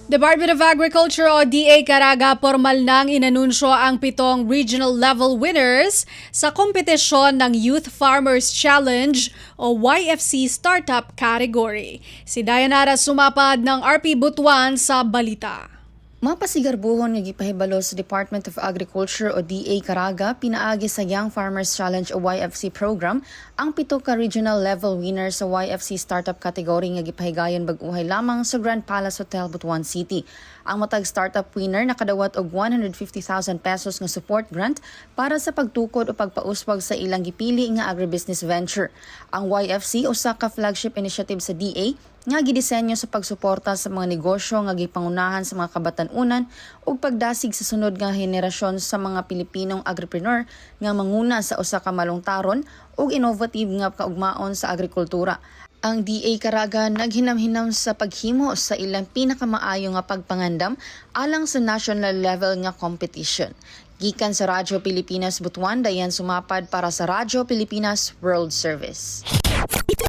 Department of Agriculture o DA Caraga formal nang inanunsyo ang 7 regional level winners sa kompetisyon ng Youth Farmers Challenge o YFC Startup category. Si Dayanara sumapad ng RP Butuan sa balita. Mapasigarbuhon nga gipahibalo sa Department of Agriculture o DA Caraga pinaagi sa Young Farmers Challenge o YFC program ang 7 ka regional level winners sa YFC Startup category nga gipahigayon bag-uhay lamang sa Grand Palace Hotel, Butuan City. Ang matag startup winner nakadawat og 150,000 pesos nga support grant para sa pagtukod o pagpauswag sa ilang gipili nga agribusiness venture. Ang YFC usa ka flagship initiative sa DA nga gidisenyo sa pagsuporta sa mga negosyo nga gipangunahan sa mga kabatan-unan ug pagdasig sa sunod nga henerasyon sa mga Pilipinong agripreneur nga manguna sa usa ka malungtaron ug innovative nga kaugmaon sa agrikultura. Ang DA Caraga naghinam-hinam sa paghimo sa ilang pinakamaayo nga pagpangandam alang sa national level nga competition. Gikan sa Radyo Pilipinas Butuan, Dayan sumapad para sa Radyo Pilipinas World Service.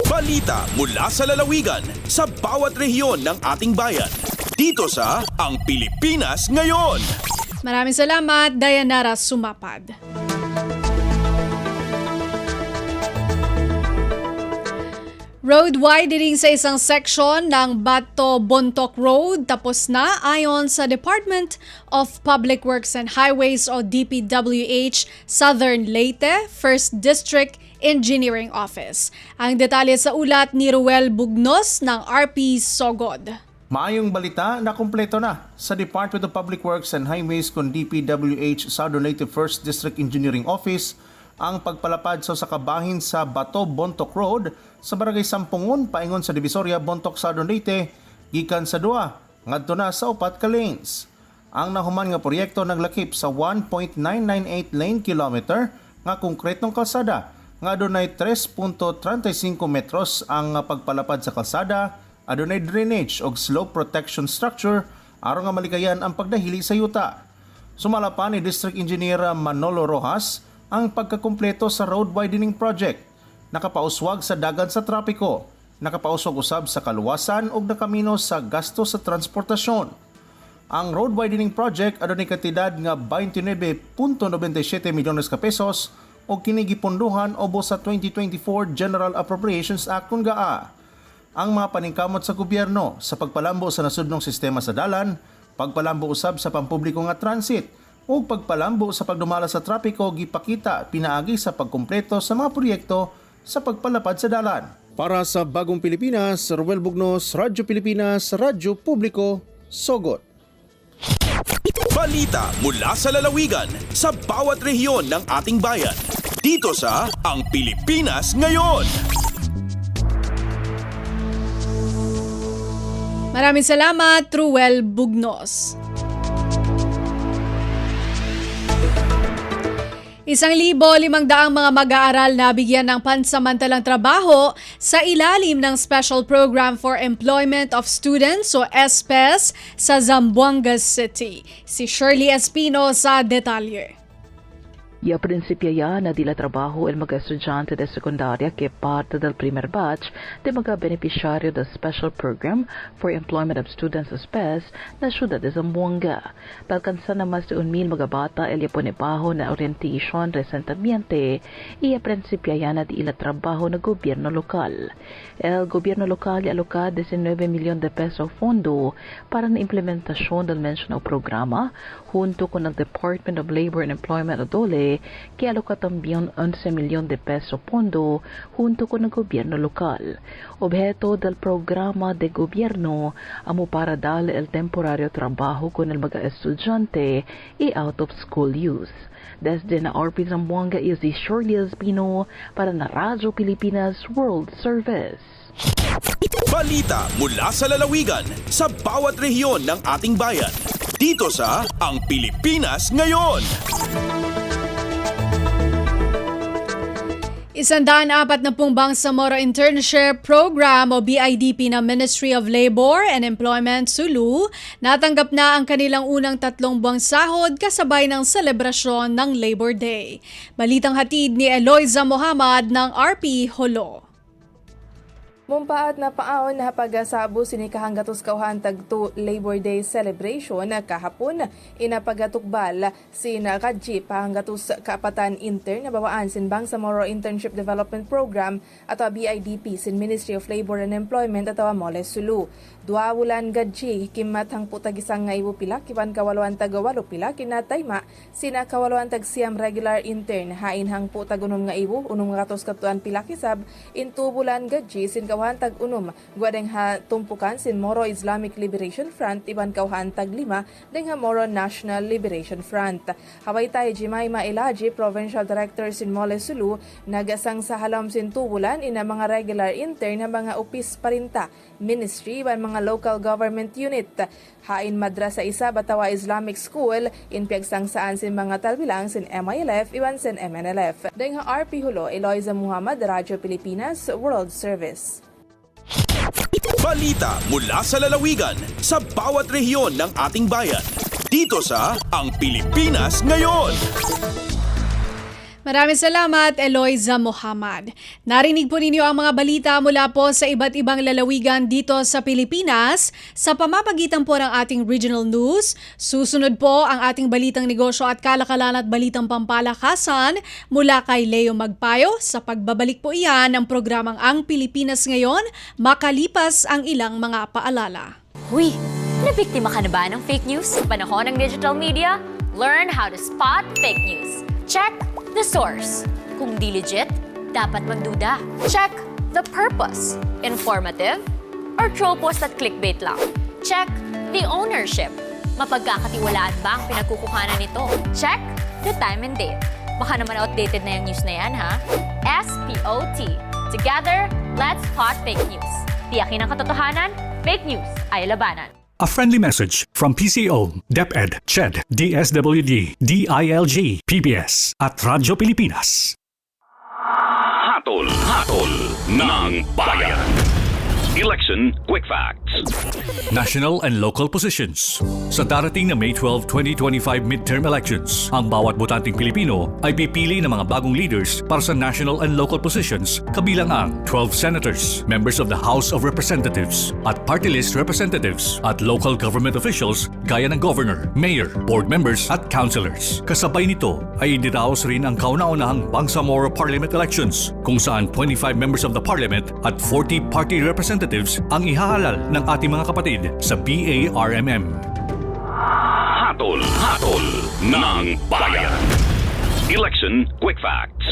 Balita mula sa lalawigan sa bawat rehiyon ng ating bayan. Dito sa Ang Pilipinas Ngayon. Maraming salamat, Dayanara sumapad. Road widening sa isang section ng Bato-Bontoc Road tapos na ayon sa Department of Public Works and Highways o DPWH Southern Leyte, 1st District Engineering Office. Ang detalye sa ulat ni Ruel Bugnos ng RP Sogod. Maayong balita na kumpleto na sa Department of Public Works and Highways kung DPWH Southern Leyte 1st District Engineering Office ang pagpalapad sa kabahin sa Bato-Bontoc Road sa Barangay Sampungon paingon sa Divisoria, Bontoc, Southern Leyte gikan sa 2 ngadto na sa 4 ka lanes. Ang nahuman nga proyekto naglakip sa 1.998 lane kilometer nga konkretong kalsada nga adunay 3.35 metros ang pagpalapad sa kalsada, adunay drainage og slope protection structure aron nga malikayan ang pagdahili sa yuta. Sumala pa ni District Engineer Manolo Rojas ang pagkakumpleto sa road widening project. Nakapauswag sa dagan sa trapiko, nakapauswag usab sa kaluwasan ug nakamino sa gasto sa transportasyon. Ang road widening project adunay kantidad nga 29.97 milyones ka pesos ug kini gipunduhan ubos sa 2024 General Appropriations Act kun gaa. Ang mga paningkamot sa gobyerno sa pagpalambo sa nasudnong sistema sa dalan, pagpalambo usab sa pampubliko nga transit ug pagpalambo sa pagdumala sa trapiko gipakita pinaagi sa pagkumpleto sa mga proyekto sa pagpalapad sa dalan. Para sa Bagong Pilipinas, Ruel Bugnos, Radyo Pilipinas, Radyo Publiko, Sogod. Balita mula sa lalawigan sa bawat rehiyon ng ating bayan. Dito sa Ang Pilipinas Ngayon. Maraming salamat, Ruel Bugnos. 1,500 mga mag-aaral na bigyan ng pansamantalang trabaho sa ilalim ng Special Program for Employment of Students o SPES sa Zamboanga City. Si Shirley Espino sa detalye. Y a principio ya na dila trabajo el mga estudyante de secundaria que parte del primer batch de mga beneficiario del Special Program for Employment of Students SPES na siyudad de Zamboanga. Alcanza na mas de 1,000 mga bata el yaponibaho na orientation recentamente y a principio ya na dila trabajo na gobyerno lokal. El gobyerno lokal ya aloca 19 milyon de peso fondo para na implementasyon del mencionado programa junto con el Department of Labor and Employment o DOLE que aloca también 11 milyon de peso fondo junto con el gobierno local. Objeto del programa de gobierno amo para darle el temporario trabajo con el mga estudyante y out of school youth. Desde na RP Zamboanga is the Shirley Espino para na Radyo Pilipinas World Service. Balita mula sa lalawigan sa bawat rehiyon ng ating bayan. Dito sa Ang Pilipinas Ngayon. 140 Bangsamoro Internship Program o BIDP ng Ministry of Labor and Employment Sulu natanggap na ang kanilang unang 3 buwang sahod kasabay ng selebrasyon ng Labor Day. Balitang hatid ni Eloisa Mohamad ng RP Holo. Mumpaat na paon na pagasabo sinikahanggatos kauhan tagto Labor Day celebration kahapon inapagatukbal sin Kadji pahanggatos kaapatan intern na bawaan sin Bangsamoro Internship Development Program ato BIDP sin Ministry of Labor and Employment ato Mole Sulu. 2 wulan Kadji kimat hang putagisang nga ibu pila kiban kawaluan tagawalo pila kinatayma sina kawaluan tag siyam regular intern hain hang putagunom nga ibu unong ngatos katuan pila kisab in 2 bulan Kadji sin kauhan tag unum guadeng ha tumpukan sin Moro Islamic Liberation Front iban kauhan tag 5 deng ha Moro National Liberation Front. Haway tayo Jimayma Elaji, Provincial Director sin Mole Sulu, nagasang sa halom sin 2 bulan ina mga regular intern na mga upis parinta, ministry iban mga local government unit. Hain madrasa isa Batawa Islamic School in piagsang saan sin mga talbilang sin MILF iban sin MNLF. Deng ha RP Hulo, Eloisa Muhammad, Radyo Pilipinas World Service. Balita mula sa lalawigan sa bawat rehiyon ng ating bayan. Dito sa Ang Pilipinas Ngayon. Maraming salamat, Eloisa Mohamad. Narinig po ninyo ang mga balita mula po sa iba't ibang lalawigan dito sa Pilipinas sa pamamagitan po ng ating regional news. Susunod po ang ating balitang negosyo at kalakalan at balitang pampalakasan mula kay Leo Magpayo. Sa pagbabalik po iyan ng programang Ang Pilipinas Ngayon, makalipas ang ilang mga paalala. Huy, nabiktima ka na ba ng fake news? Panahon ng digital media? Learn how to spot fake news. Check the source. Kung di legit, dapat magduda. Check the purpose. Informative or troll post at clickbait lang. Check the ownership. Mapagkakatiwalaan ba ang pinagkukuhanan nito? Check the time and date. Baka naman outdated na yung news na yan, ha? SPOT. Together, let's spot fake news. Tiyakin ang katotohanan, fake news ay labanan. A friendly message from PCO, DepEd, CHED, DSWD, DILG, PBS at Radyo Pilipinas. Hatol ng Bayan. Election Quick Facts. National and local positions. Sa darating na May 12, 2025 midterm elections, ang bawat botanteng Pilipino ay pipili ng mga bagong leaders para sa national and local positions kabilang ang 12 senators, members of the House of Representatives, at party list representatives at local government officials gaya ng governor, mayor, board members at councilors. Kasabay nito ay idiraos rin ang kauna-unahang Bangsamoro Parliament elections kung saan 25 members of the Parliament at 40 party representatives ang ihahalal ng ating mga kapatid sa BARMM. Hatol ng Bayan. Election Quick Facts.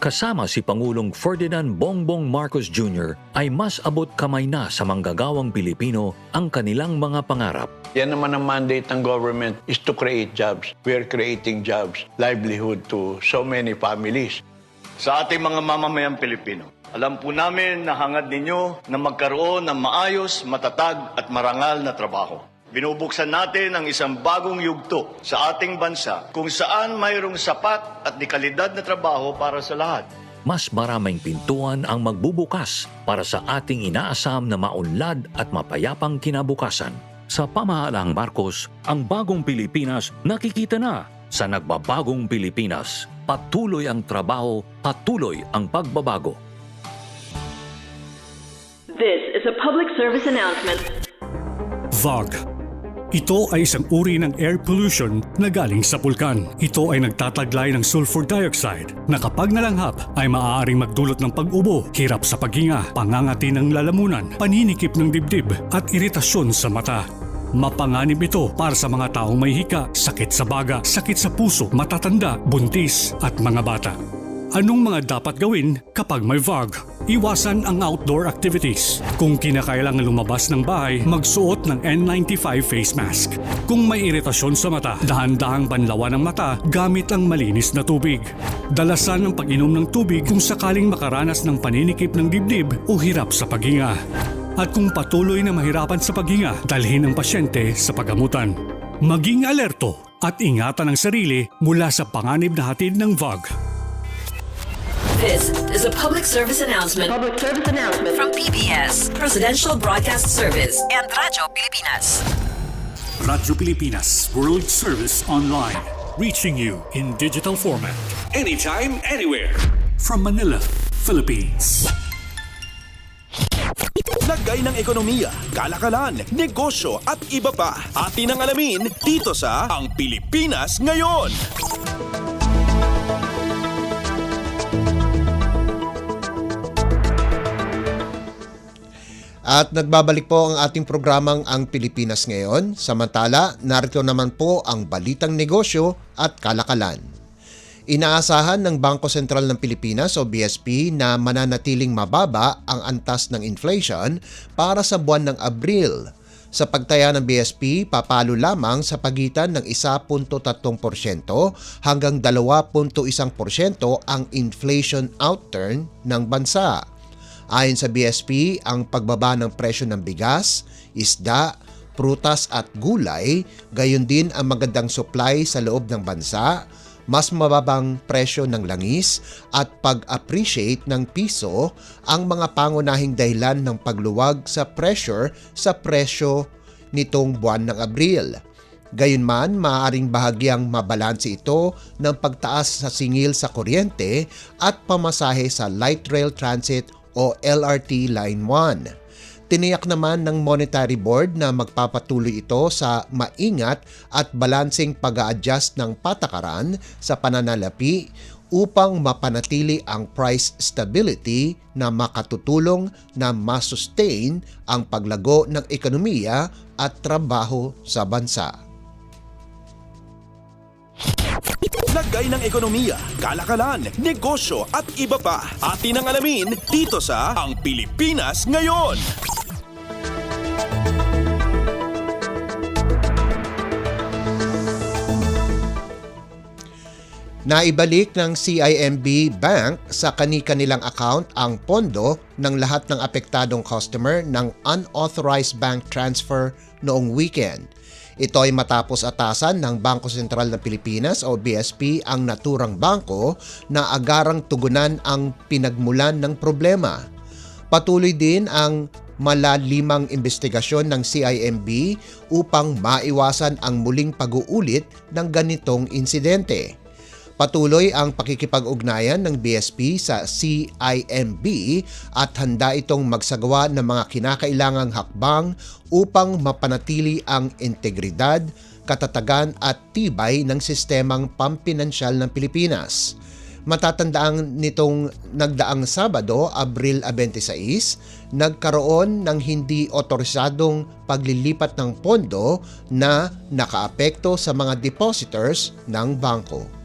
Kasama si Pangulong Ferdinand Bongbong Marcos Jr. ay mas abot kamay na sa manggagawang Pilipino ang kanilang mga pangarap. Yan naman ang mandate ng government is to create jobs. We are creating jobs, livelihood to so many families. Sa ating mga mamamayang Pilipino, alam po namin na hangad ninyo na magkaroon ng maayos, matatag at marangal na trabaho. Binubuksan natin ang isang bagong yugto sa ating bansa kung saan mayroong sapat at dekalidad na trabaho para sa lahat. Mas maraming pintuan ang magbubukas para sa ating inaasam na maunlad at mapayapang kinabukasan. Sa pamahalaang Marcos, ang bagong Pilipinas nakikita na sa nagbabagong Pilipinas. Patuloy ang trabaho, patuloy ang pagbabago. This is a public service announcement. VOG. Ito ay isang uri ng air pollution na galing sa pulkan. Ito ay nagtataglay ng sulfur dioxide na kapag nalanghap ay maaaring magdulot ng pag-ubo, hirap sa paghinga, pangangati ng lalamunan, paninikip ng dibdib at iritasyon sa mata. Mapanganib ito para sa mga taong may hika, sakit sa baga, sakit sa puso, matatanda, buntis at mga bata. Anong mga dapat gawin kapag may VOG? Iwasan ang outdoor activities. Kung kinakailangan lumabas ng bahay, magsuot ng N95 face mask. Kung may iritasyon sa mata, dahan-dahang banlawan ng mata gamit ang malinis na tubig. Dalasan ang pag-inom ng tubig kung sakaling makaranas ng paninikip ng dibdib o hirap sa paghinga. At kung patuloy na mahirapan sa paghinga, dalhin ang pasyente sa paggamutan. Maging alerto at ingatan ang sarili mula sa panganib na hatid ng VOG. This is a public service announcement. From PBS, Presidential Broadcast Service and Radyo Pilipinas. Radyo Pilipinas World Service Online. Reaching you in digital format. Anytime, anywhere. From Manila, Philippines. Lagay ng ekonomiya, kalakalan, negosyo at iba pa. Atin ang alamin dito sa Ang Pilipinas Ngayon. At nagbabalik po ang ating programang Ang Pilipinas Ngayon. Samantala, narito naman po ang balitang negosyo at kalakalan. Inaasahan ng Bangko Sentral ng Pilipinas o BSP na mananatiling mababa ang antas ng inflation para sa buwan ng Abril. Sa pagtaya ng BSP, papalo lamang sa pagitan ng 1.3% hanggang 2.1% ang inflation outturn ng bansa. Ayon sa BSP, ang pagbaba ng presyo ng bigas, isda, prutas at gulay, gayon din ang magandang supply sa loob ng bansa, mas mababang presyo ng langis at pag-appreciate ng piso ang mga pangunahing dahilan ng pagluwag sa pressure sa presyo nitong buwan ng Abril. Gayunman, maaaring bahagyang mabalanse ito ng pagtaas sa singil sa kuryente at pamasahe sa Light Rail Transit o LRT Line 1. Tiniyak naman ng Monetary Board na magpapatuloy ito sa maingat at balanseng pag-a-adjust ng patakaran sa pananalapi upang mapanatili ang price stability na makatutulong na masustain ang paglago ng ekonomiya at trabaho sa bansa. Lagay ng ekonomiya, kalakalan, negosyo at iba pa. Atin ang alamin dito sa Ang Pilipinas Ngayon. Naibalik ng CIMB Bank sa kani-kanilang account ang pondo ng lahat ng apektadong customer ng unauthorized bank transfer noong weekend. Ito ay matapos atasan ng Bangko Sentral ng Pilipinas o BSP ang naturang bangko na agarang tugunan ang pinagmulan ng problema. Patuloy din ang malalimang investigasyon ng CIMB upang maiwasan ang muling pag-uulit ng ganitong insidente. Patuloy ang pakikipag-ugnayan ng BSP sa CIMB at handa itong magsagawa ng mga kinakailangang hakbang upang mapanatili ang integridad, katatagan at tibay ng sistemang pampinansyal ng Pilipinas. Matatandaan nitong nagdaang Sabado, Abril 26, nagkaroon ng hindi otorisadong paglilipat ng pondo na nakaapekto sa mga depositors ng bangko.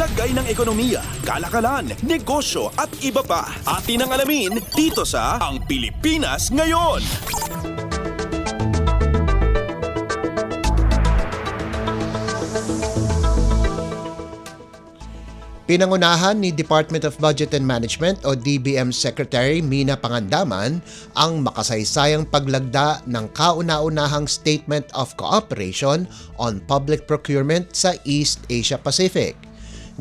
Lagay ng ekonomiya, kalakalan, negosyo at iba pa. Atin ang alamin dito sa Ang Pilipinas Ngayon. Pinangunahan ni Department of Budget and Management o DBM Secretary Mina Pangandaman ang makasaysayang paglagda ng kauna-unahang Statement of Cooperation on Public Procurement sa East Asia Pacific.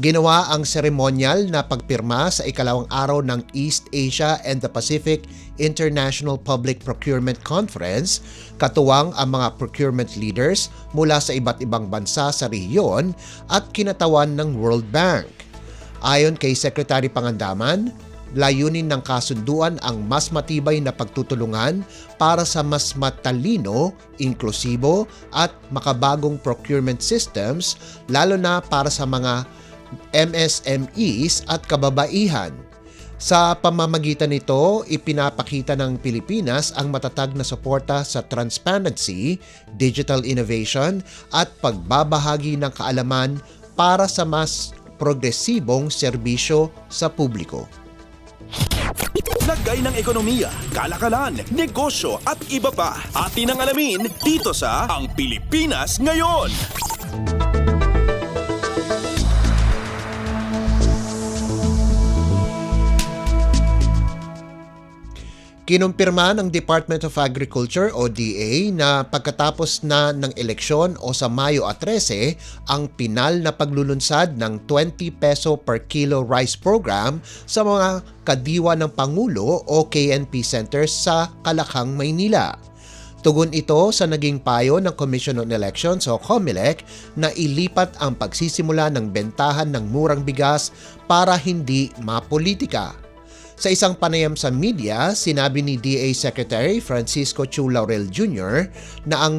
Ginawa ang seremonyal na pagpirma sa ikalawang araw ng East Asia and the Pacific International Public Procurement Conference, katuwang ang mga procurement leaders mula sa iba't ibang bansa sa rehiyon at kinatawan ng World Bank. Ayon kay Secretary Pangandaman, layunin ng kasunduan ang mas matibay na pagtutulungan para sa mas matalino, inklusibo at makabagong procurement systems, lalo na para sa mga MSMEs at kababaihan. Sa pamamagitan nito, ipinapakita ng Pilipinas ang matatag na suporta sa transparency, digital innovation at pagbabahagi ng kaalaman para sa mas progresibong serbisyo sa publiko. Lagay ng ekonomiya, kalakalan, negosyo at iba pa. Atin ang alamin dito sa Ang Pilipinas Ngayon. Kinumpirma ng Department of Agriculture o DA na pagkatapos na ng eleksyon o sa Mayo 13 ang pinal na paglulunsad ng 20 peso per kilo rice program sa mga kadiwa ng Pangulo o KNP centers sa Kalakang, Maynila. Tugon ito sa naging payo ng Commission on Elections o COMELEC na ilipat ang pagsisimula ng bentahan ng murang bigas para hindi mapolitika. Sa isang panayam sa media, sinabi ni DA Secretary Francisco Chu Laurel Jr. na ang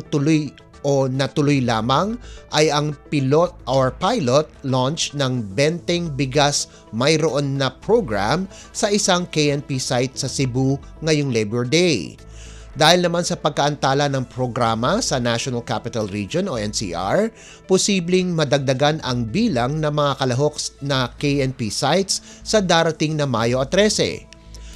natuloy lamang ay ang pilot launch ng Benteng Bigas Mayroon na program sa isang KNP site sa Cebu ngayong Labor Day. Dahil naman sa pagkaantala ng programa sa National Capital Region o NCR, posibleng madagdagan ang bilang ng mga kalahok na KNP sites sa darating na Mayo 13.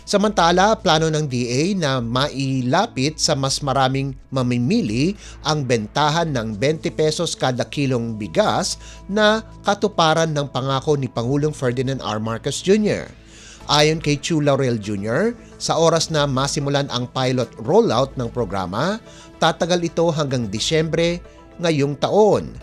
Samantala, plano ng DA na mailapit sa mas maraming mamimili ang bentahan ng 20 pesos kada kilong bigas na katuparan ng pangako ni Pangulong Ferdinand R. Marcos Jr. Ayon kay Chu Laurel Jr., sa oras na masimulan ang pilot rollout ng programa, tatagal ito hanggang Disyembre ngayong taon.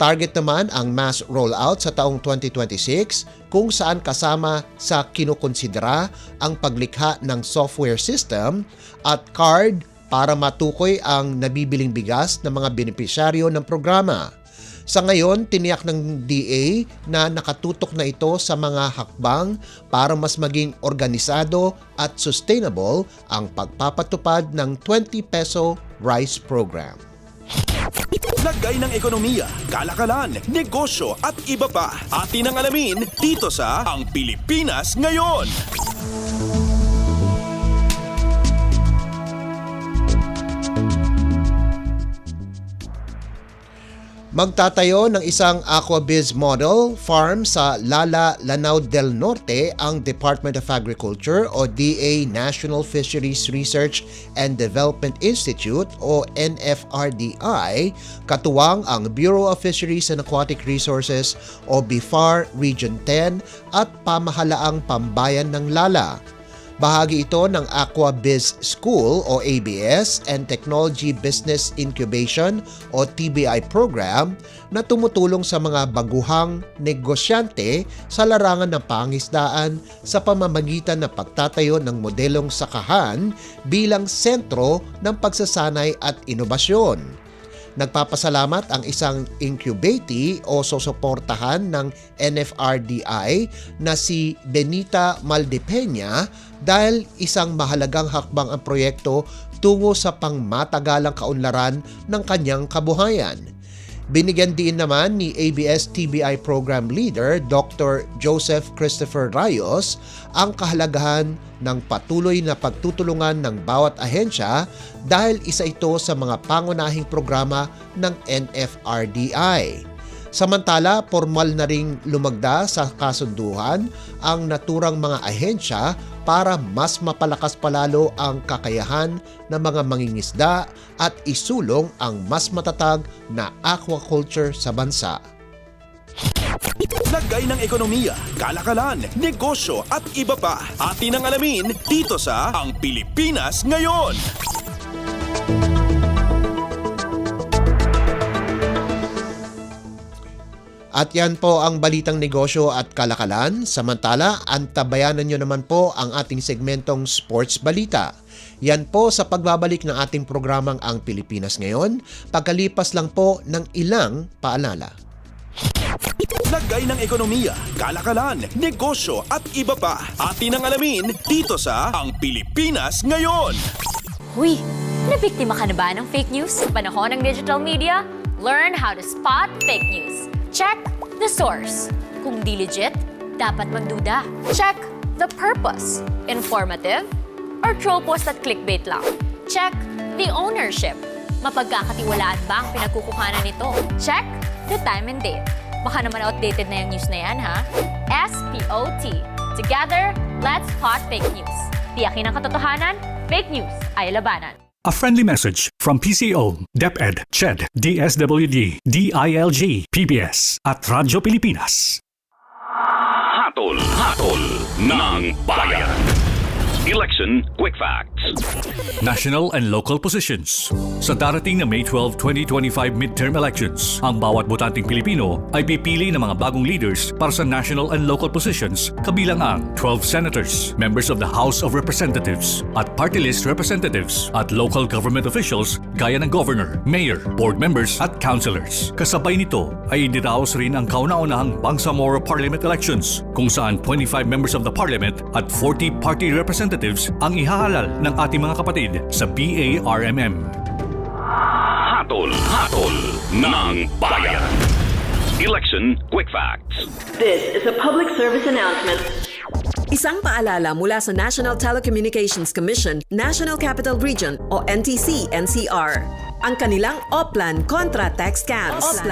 Target naman ang mass rollout sa taong 2026 kung saan kasama sa kinukonsidera ang paglikha ng software system at card para matukoy ang nabibiling bigas ng mga benepisyaryo ng programa. Sa ngayon, tiniyak ng DA na nakatutok na ito sa mga hakbang para mas maging organisado at sustainable ang pagpapatupad ng 20 peso rice program. Lagay ng ekonomiya, kalakalan, negosyo at iba pa. Atin ang alamin dito sa Ang Pilipinas Ngayon. Magtatayo ng isang aquabiz model farm sa Lala, Lanao del Norte ang Department of Agriculture o DA National Fisheries Research and Development Institute o NFRDI, katuwang ang Bureau of Fisheries and Aquatic Resources o BIFAR Region 10 at Pamahalaang Pambayan ng Lala. Bahagi ito ng Aquabiz School o ABS and Technology Business Incubation o TBI program na tumutulong sa mga baguhang negosyante sa larangan ng pangisdaan sa pamamagitan ng pagtatayo ng modelong sakahan bilang sentro ng pagsasanay at inobasyon. Nagpapasalamat ang isang incubatee o susuportahan ng NFRDI na si Benita Maldepeña dahil isang mahalagang hakbang ang proyekto tungo sa pangmatagalang kaunlaran ng kanyang kabuhayan. Binigyan din naman ni ABS-TBI Program Leader Dr. Joseph Christopher Rayos ang kahalagahan ng patuloy na pagtutulungan ng bawat ahensya dahil isa ito sa mga pangunahing programa ng NFRDI. Samantala, formal na ring lumagda sa kasunduan ang naturang mga ahensya para mas mapalakas palalo ang kakayahan ng mga mangingisda at isulong ang mas matatag na aquaculture sa bansa. Lagay ng ekonomiya, kalakalan, negosyo at iba pa. Atin ang alamin dito sa Ang Pilipinas Ngayon. At yan po ang balitang negosyo at kalakalan. Samantala, antabayanan nyo naman po ang ating segmentong Sports Balita. Yan po sa pagbabalik ng ating programang Ang Pilipinas Ngayon, pagkalipas lang po ng ilang paalala. Lagay ng ekonomiya, kalakalan, negosyo at iba pa. Atin ang alamin dito sa Ang Pilipinas Ngayon. Huy, nabiktima ka na ba ng fake news sa panahon ng digital media? Learn how to spot fake news. Check the source. Kung di legit, dapat magduda. Check the purpose. Informative or troll post at clickbait lang. Check the ownership. Mapagkakatiwalaan ba ang pinagkukuhanan nito? Check the time and date. Baka naman outdated na yung news na yan, ha? SPOT. Together, let's spot fake news. Tiyakin ang katotohanan, fake news ay labanan. A friendly message from PCO, DepEd, CHED, DSWD, DILG, PBS at Radyo Pilipinas. Hatol ng Bayan. Election Quick Facts. National and local positions. Sa darating na May 12, 2025 midterm elections, ang bawat botanteng Pilipino ay pipili ng mga bagong leaders para sa national and local positions, kabilang ang 12 senators, members of the House of Representatives, at party list representatives, at local government officials gaya ng governor, mayor, board members, at councilors. Kasabay nito ay idiraos rin ang kauna-unahang Bangsamoro Parliament elections, kung saan 25 members of the Parliament at 40 party representatives ang ihahalal ng ating mga kapatid sa BARMM. Hatol ng Bayan. Election Quick Facts. This is a public service announcement. Isang paalala mula sa National Telecommunications Commission, National Capital Region o NTC-NCR. Ang kanilang Oplan Contra Tax Scams.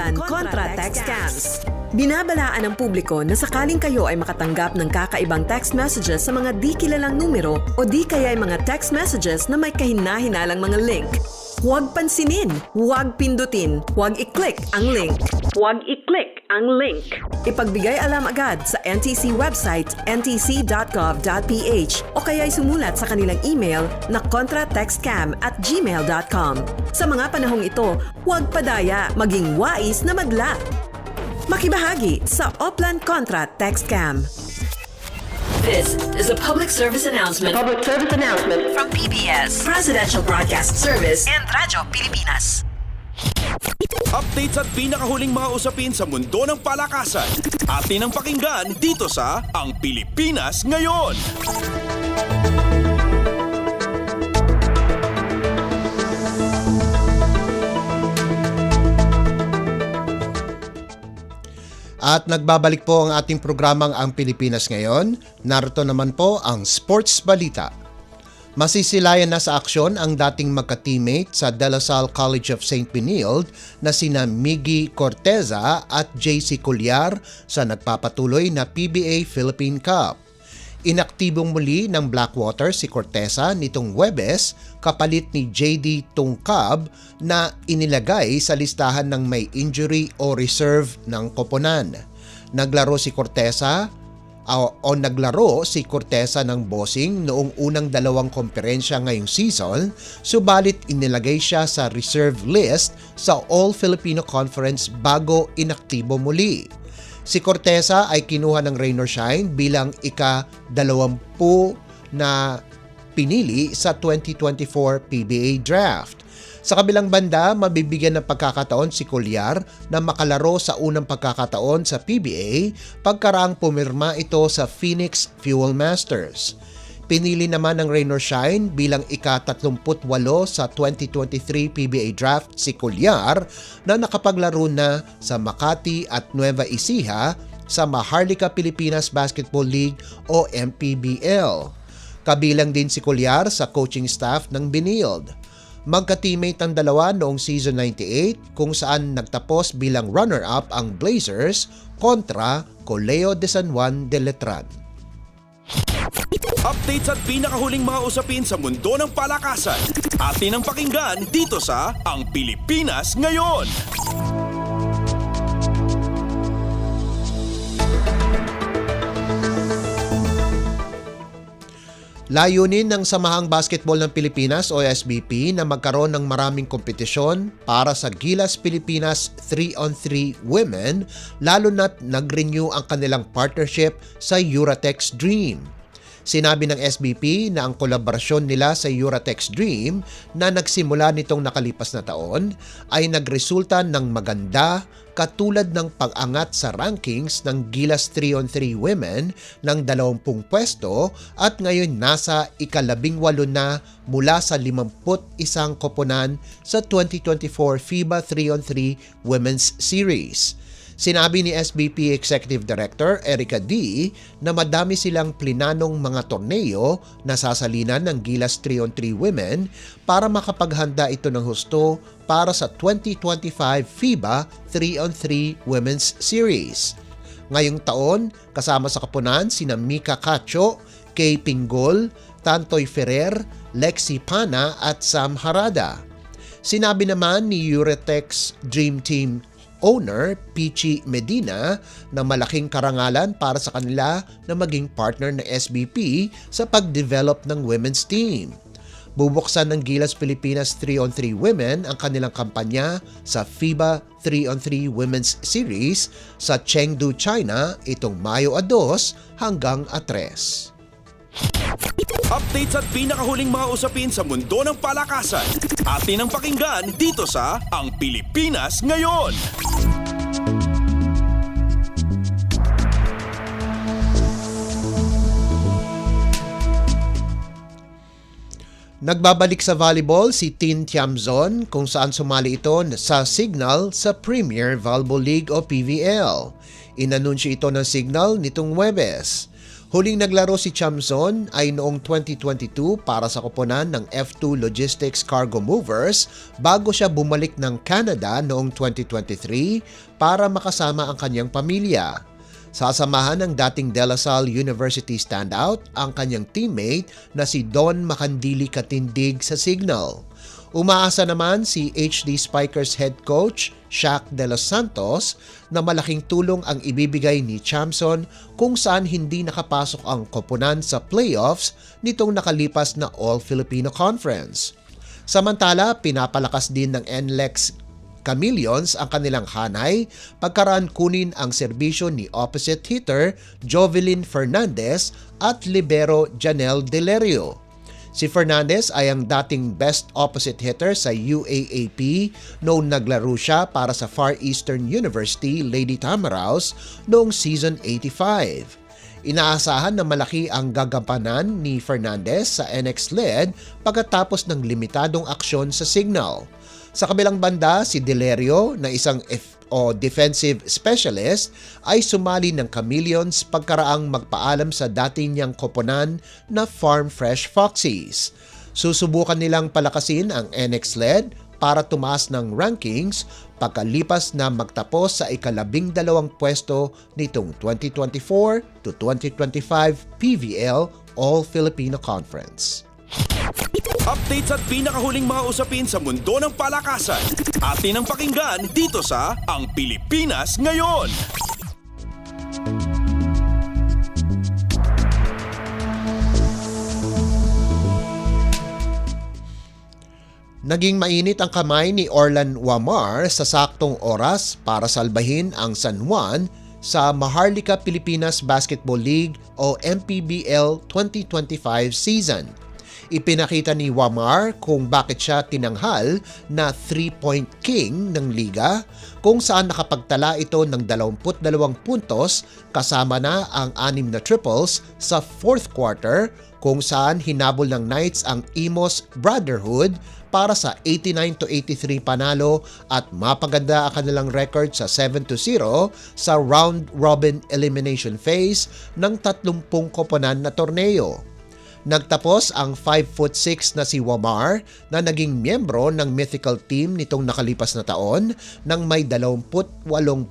Binabalaan ng publiko na sakaling kayo ay makatanggap ng kakaibang text messages sa mga di kilalang numero o di kaya ay mga text messages na may kahina-hinalang mga link. Huwag pansinin, huwag pindutin, huwag i-click ang link. Ipagbigay alam agad sa NTC website ntc.gov.ph o kaya'y sumulat sa kanilang email na contratextcam@gmail.com. Sa mga panahong ito, huwag padaya, maging wais na madla. Makibahagi sa Oplan Contra Text Scam. This is a public service announcement. From PBS, Presidential Broadcast Service and Radyo Pilipinas. Updates at pinakahuling mga usapin sa mundo ng palakasan. Atin ang pakinggan dito sa Ang Pilipinas Ngayon. At nagbabalik po ang ating programang Ang Pilipinas Ngayon. Narito naman po ang Sports Balita. Masisilayan na sa aksyon ang dating magka-teammate sa De La Salle College of St. Benilde na sina Miggy Corteza at JC Colliar sa nagpapatuloy na PBA Philippine Cup. Inaktibong muli ng Blackwater si Corteza nitong Huwebes kapalit ni JD Tungkab na inilagay sa listahan ng may injury o reserve ng koponan. Naglaro si Corteza ng bossing noong unang dalawang komperensya ngayong season, subalit inilagay siya sa reserve list sa All-Filipino Conference bago inaktibo muli. Si Corteza ay kinuha ng Rain or Shine bilang ika-20 na pinili sa 2024 PBA Draft. Sa kabilang banda, mabibigyan ng pagkakataon si Colliar na makalaro sa unang pagkakataon sa PBA pagkaraang pumirma ito sa Phoenix Fuel Masters. Pinili naman ng Rain or Shine bilang ika-38 sa 2023 PBA Draft si Colliar na nakapaglaro na sa Makati at Nueva Ecija sa Maharlika Pilipinas Basketball League o MPBL. Kabilang din si Colliar sa coaching staff ng Benilde. Magka-teammate ang dalawa noong season 98 kung saan nagtapos bilang runner-up ang Blazers kontra Coleo de San Juan de Letran. Updates at pinakahuling mga usapin sa mundo ng palakasan. Atin ang pakinggan dito sa Ang Pilipinas Ngayon. Layunin ng Samahang Basketball ng Pilipinas o SBP na magkaroon ng maraming kompetisyon para sa Gilas Pilipinas 3-on-3 Women, lalo na't nag-renew ang kanilang partnership sa Euratex Dream. Sinabi ng SBP na ang kolaborasyon nila sa Euratex Dream na nagsimula nitong nakalipas na taon ay nagresulta ng maganda katulad ng pag-angat sa rankings ng Gilas 3-on-3 Women ng 20 pwesto at ngayon nasa ika-18 na mula sa 51 koponan sa 2024 FIBA 3-on-3 Women's Series. Sinabi ni SBP Executive Director Erica D. na madami silang plinanong mga torneo na sasalinan ng Gilas 3-on-3 Women para makapaghanda ito ng husto para sa 2025 FIBA 3-on-3 Women's Series. Ngayong taon, kasama sa koponan sina Mika Cacho, Kay Pinggol, Tantoy Ferrer, Lexi Pana at Sam Harada. Sinabi naman ni Euratex Dream Team owner Pichi Medina na malaking karangalan para sa kanila na maging partner ng SBP sa pag-develop ng women's team. Bubuksan ng Gilas Pilipinas 3-on-3 Women ang kanilang kampanya sa FIBA 3-on-3 Women's Series sa Chengdu, China itong Mayo 2 hanggang 3. Updates at pinakahuling mga usapin sa mundo ng palakasan. Atin ang pakinggan dito sa Ang Pilipinas Ngayon. Nagbabalik sa volleyball si Tin Tiamzon kung saan sumali ito sa Signal sa Premier Volleyball League o PVL. Inanunsyo ito ng Signal nitong Huwebes. Huling naglaro si Tiamzon ay noong 2022 para sa koponan ng F2 Logistics Cargo Movers bago siya bumalik ng Canada noong 2023 para makasama ang kanyang pamilya. Sasamahan ng dating De La Salle University standout ang kanyang teammate na si Don Makandili Katindig sa Signal. Umaasa naman si HD Spikers head coach Shaq De Los Santos na malaking tulong ang ibibigay ni Tiamzon kung saan hindi nakapasok ang koponan sa playoffs nitong nakalipas na All-Filipino Conference. Samantala, pinapalakas din ng NLEX Chameleons ang kanilang hanay pagkaraan kunin ang serbisyo ni opposite hitter Jovelyn Fernandez at libero Janelle Delerio. Si Fernandez ay ang dating best opposite hitter sa UAAP noong naglaro siya para sa Far Eastern University Lady Tamaraws noong season 85. Inaasahan na malaki ang gagampanan ni Fernandez sa NX LED pagkatapos ng limitadong aksyon sa Signal. Sa kabilang banda, si Delerio na isang defensive specialist ay sumali ng Chameleons pagkaraang magpaalam sa dati niyang koponan na Farm Fresh Foxies. Susubukan nilang palakasin ang NX LED para tumaas ng rankings pagkalipas na magtapos sa ika-12 pwesto nitong 2024 to 2025 PVL All-Filipino Conference. Updates at pinakahuling mga usapin sa mundo ng palakasan. Atin ang pakinggan dito sa Ang Pilipinas Ngayon. Naging mainit ang kamay ni Orlan Wamar sa saktong oras para salbahin ang San Juan sa Maharlika Pilipinas Basketball League o MPBL 2025 season. Ipinakita ni Wamar kung bakit siya tinanghal na 3-point king ng liga kung saan nakapagtala ito ng 22 puntos kasama na ang 6 na triples sa fourth quarter kung saan hinabol ng Knights ang Imos Brotherhood para sa 89-83 panalo at mapaganda ang kanilang record sa 7-0 sa round-robin elimination phase ng 30 koponan na torneo. Nagtapos ang 5'6" na si Wamar na naging miyembro ng mythical team nitong nakalipas na taon nang may 28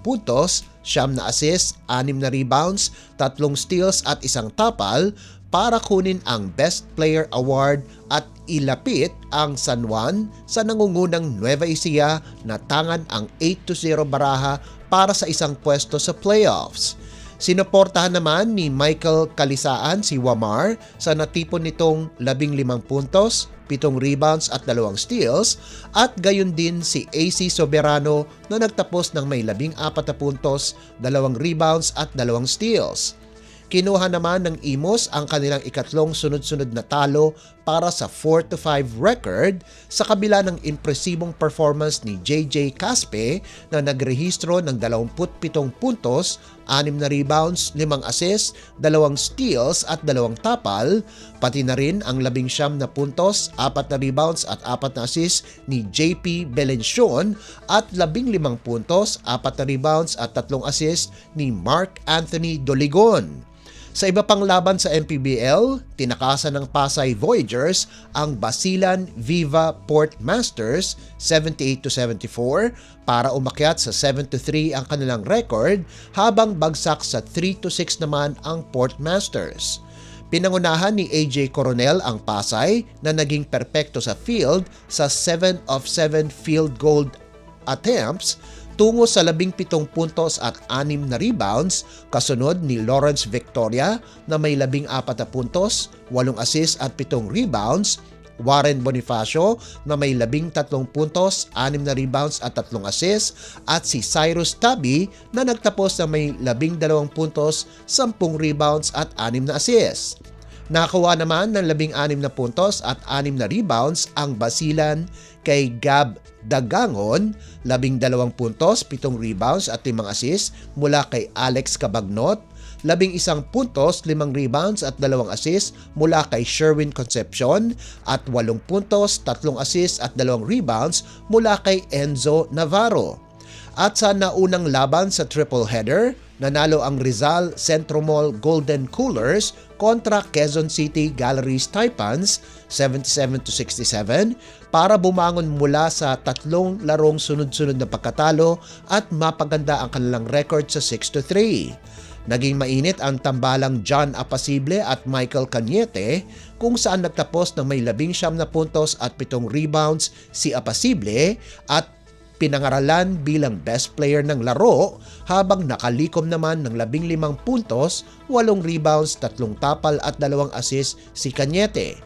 puntos, 9 na assist, 6 na rebounds, 3 steals at 1 tapal para kunin ang Best Player Award at ilapit ang San Juan sa nangungunang Nueva Ecija na tangan ang 8-0 baraha para sa isang pwesto sa playoffs. Sinuportahan naman ni Michael Kalisaan si Wamar sa natipon nitong 15 puntos, 7 rebounds at 2 steals at gayon din si AC Soberano na nagtapos ng may 14 na puntos, 2 rebounds at 2 steals. Kinuha naman ng Imos ang kanilang ikatlong sunod-sunod na talo para sa 4-5 record sa kabila ng impresibong performance ni JJ Caspe na nagrehistro ng 27 puntos, 6 na rebounds, 5 assists, 2 steals at 2 tapal, pati na rin ang 19 na puntos, 4 na rebounds at 4 na assists ni JP Belencion at 15 puntos, 4 na rebounds at 3 assists ni Mark Anthony Doligon. Sa iba pang laban sa MPBL, tinakasan ng Pasay Voyagers ang Basilan Viva Port Masters 78-74 para umakyat sa 7-3 ang kanilang record habang bagsak sa 3-6 naman ang Port Masters. Pinangunahan ni AJ Coronel ang Pasay na naging perpekto sa field sa 7 of 7 field goal attempts tungo sa 17 puntos at 6 na rebounds, kasunod ni Lawrence Victoria na may 14 na puntos, 8 assists at 7 rebounds, Warren Bonifacio na may 13 puntos, 6 na rebounds at 3 assists at si Cyrus Tabi na nagtapos na may 12 puntos, 10 rebounds at 6 na assists. Nakakuha naman ng 16 na puntos at 6 na rebounds ang Basilan kay Gab Dagangon, 12 puntos, 7 rebounds at 5 assists mula kay Alex Cabagnot, 11 puntos, 5 rebounds at 2 assists mula kay Sherwin Concepcion at 8 puntos, 3 assists at 2 rebounds mula kay Enzo Navarro. At sa naunang laban sa triple header, nanalo ang Rizal Centro Mall Golden Coolers kontra Quezon City Galleries Taipans 77-67 para bumangon mula sa 3 larong sunod-sunod na pagkatalo at mapaganda ang kanilang record sa 6-3. Naging mainit ang tambalang John Apasible at Michael Cañete kung saan nagtapos ng may 19 na puntos at 7 rebounds si Apasible at pinangaralan bilang best player ng laro habang nakalikom naman ng 15 puntos, 8 rebounds, 3 tapal at 2 assists si Cañete.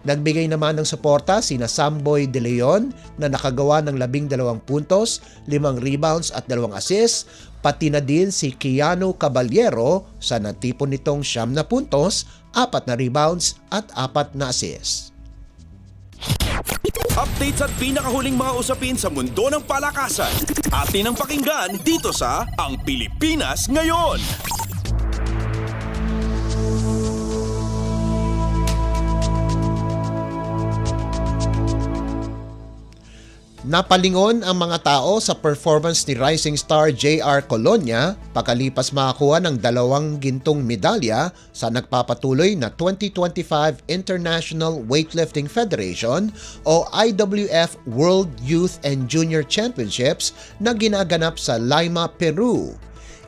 Nagbigay naman ng suporta sina Samboy De Leon na nakagawa ng 12 puntos, 5 rebounds at 2 assists, pati na din si Keanu Caballero sa natipon nitong 9 na puntos, 4 na rebounds at 4 na assists. Updates at pinakahuling mga usapin sa mundo ng palakasan. Atin ang pakinggan dito sa Ang Pilipinas Ngayon. Napalingon ang mga tao sa performance ni rising star JR Colonia pagkalipas makakuha ng 2 gintong medalya sa nagpapatuloy na 2025 International Weightlifting Federation o IWF World Youth and Junior Championships na ginaganap sa Lima, Peru.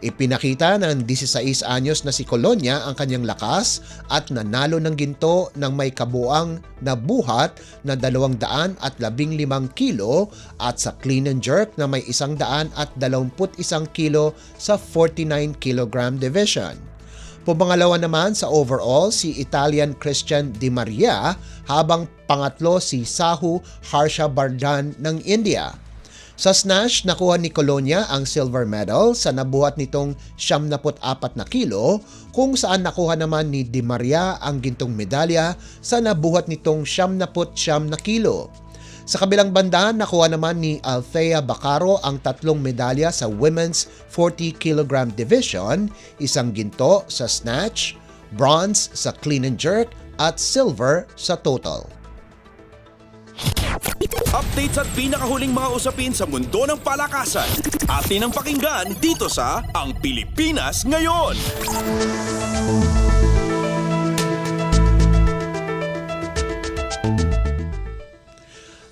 Ipinakita ng 16 anyos na si Colonia ang kanyang lakas at nanalo ng ginto ng may kabuang na buhat na 215 kilo at sa clean and jerk na may 121 kilo sa 49 kg division. Pumangalawa naman sa overall si Italian Christian Di Maria habang pangatlo si Sahu Harshabardhan ng India. Sa snatch, nakuha ni Colonia ang silver medal sa nabuhat nitong 74 na kilo kung saan nakuha naman ni Di Maria ang gintong medalya sa nabuhat nitong 79 na kilo. Sa kabilang banda, nakuha naman ni Althea Bacaro ang 3 medalya sa women's 40 kg division, 1 ginto sa snatch, bronze sa clean and jerk at silver sa total. Updates at pinakahuling mga usapin sa mundo ng palakasan. Atin ang pakinggan dito sa Ang Pilipinas Ngayon.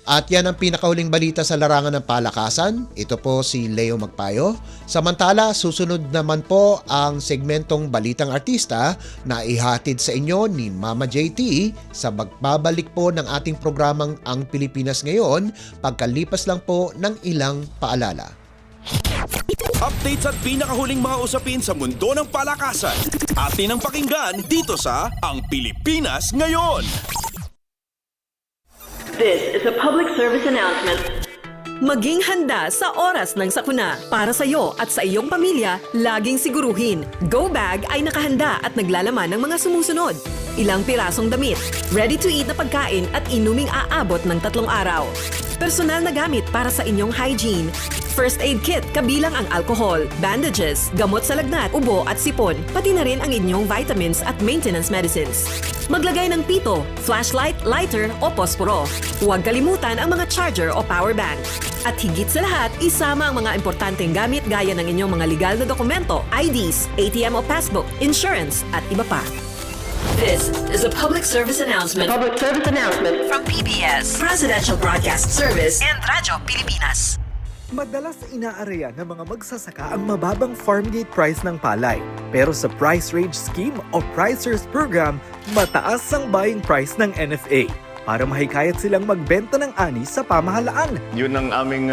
At yan ang pinakahuling balita sa larangan ng palakasan. Ito po si Leo Magpayo. Samantala, susunod naman po ang segmentong Balitang Artista na ihatid sa inyo ni Mama JT sa magbabalik po ng ating programang Ang Pilipinas Ngayon pagkalipas lang po ng ilang paalala. Updates at pinakahuling mga usapin sa mundo ng palakasan. Atin ang pakinggan dito sa Ang Pilipinas Ngayon. This is a public service announcement. Maging handa sa oras ng sakuna. Para sa iyo at sa iyong pamilya, laging siguruhin. Go Bag ay nakahanda at naglalaman ng mga sumusunod. Ilang pirasong damit, ready-to-eat na pagkain at inuming aabot ng 3 araw. Personal na gamit para sa inyong hygiene. First aid kit kabilang ang alcohol, bandages, gamot sa lagnat, ubo at sipon, pati na rin ang inyong vitamins at maintenance medicines. Maglagay ng pito, flashlight, lighter o posporo. Huwag kalimutan ang mga charger o power bank. At higit sa lahat, isama ang mga importanteng gamit gaya ng inyong mga legal na dokumento, IDs, ATM o passbook, insurance at iba pa. This is a public service announcement. From PBS, Presidential Broadcast Service, and Radyo Pilipinas. Madalas inaareya ng mga magsasaka ang mababang farm gate price ng palay. Pero sa Price Range Scheme o Pricers Program, mataas ang buying price ng NFA para mahikayat silang magbenta ng ani sa pamahalaan. Yun ang aming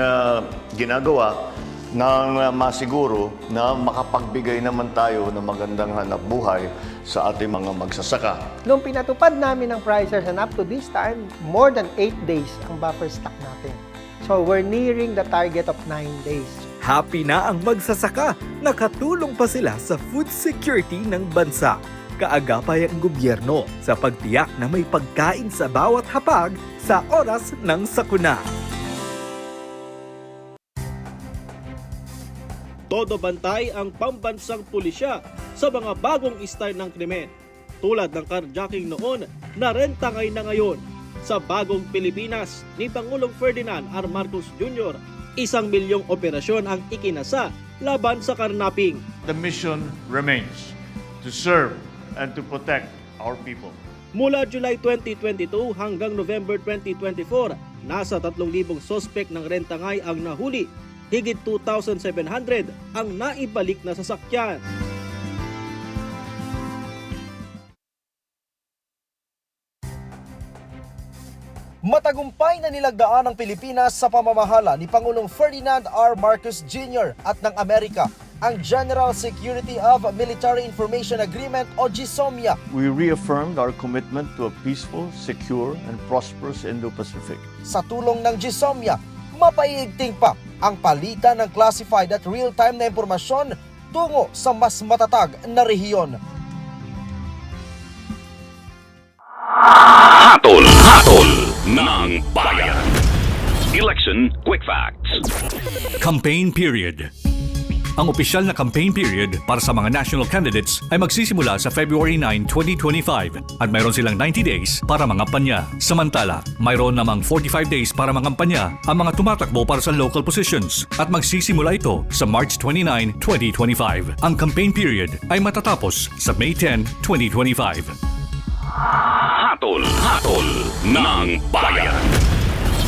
ginagawa na masiguro na makapagbigay naman tayo ng magandang hanap buhay sa ating mga magsasaka. Nung pinatupad namin ang Pricers and up to this time, more than 8 days ang buffer stock natin. So we're nearing the target of 9 days. Happy na ang magsasaka. Nakatulong pa sila sa food security ng bansa. Kaagapay ang gobyerno sa pagtiyak na may pagkain sa bawat hapag sa oras ng sakuna. Todo bantay ang pambansang pulisya sa mga bagong style ng krimen. Tulad ng carjacking noon, narenta ngayon sa bagong Pilipinas ni Pangulong Ferdinand R. Marcos Jr. 1 milyong operasyon ang ikinasa laban sa karnaping. The mission remains to serve and to protect our people. Mula July 2022 hanggang November 2024, nasa 3,000 sospek ng rentangay ang nahuli. Higit 2,700 ang naibalik na sasakyan. Matagumpay na nilagdaan ng Pilipinas sa pamamahala ni Pangulong Ferdinand R. Marcos Jr. at ng Amerika ang General Security of Military Information Agreement o GSOMIA. We reaffirmed our commitment to a peaceful, secure, and prosperous Indo-Pacific. Sa tulong ng GSOMIA, mapaiigting pa ang palitan ng classified at real-time na impormasyon tungo sa mas matatag na rehiyon. Hatol ng Bayan. Election Quick Facts. Campaign period. Ang opisyal na campaign period para sa mga national candidates ay magsisimula sa February 9, 2025 at mayroon silang 90 days para mangampanya. Samantala, mayroon namang 45 days para mangampanya ang mga tumatakbo para sa local positions at magsisimula ito sa March 29, 2025. Ang campaign period ay matatapos sa May 10, 2025. Hatol ng Bayan.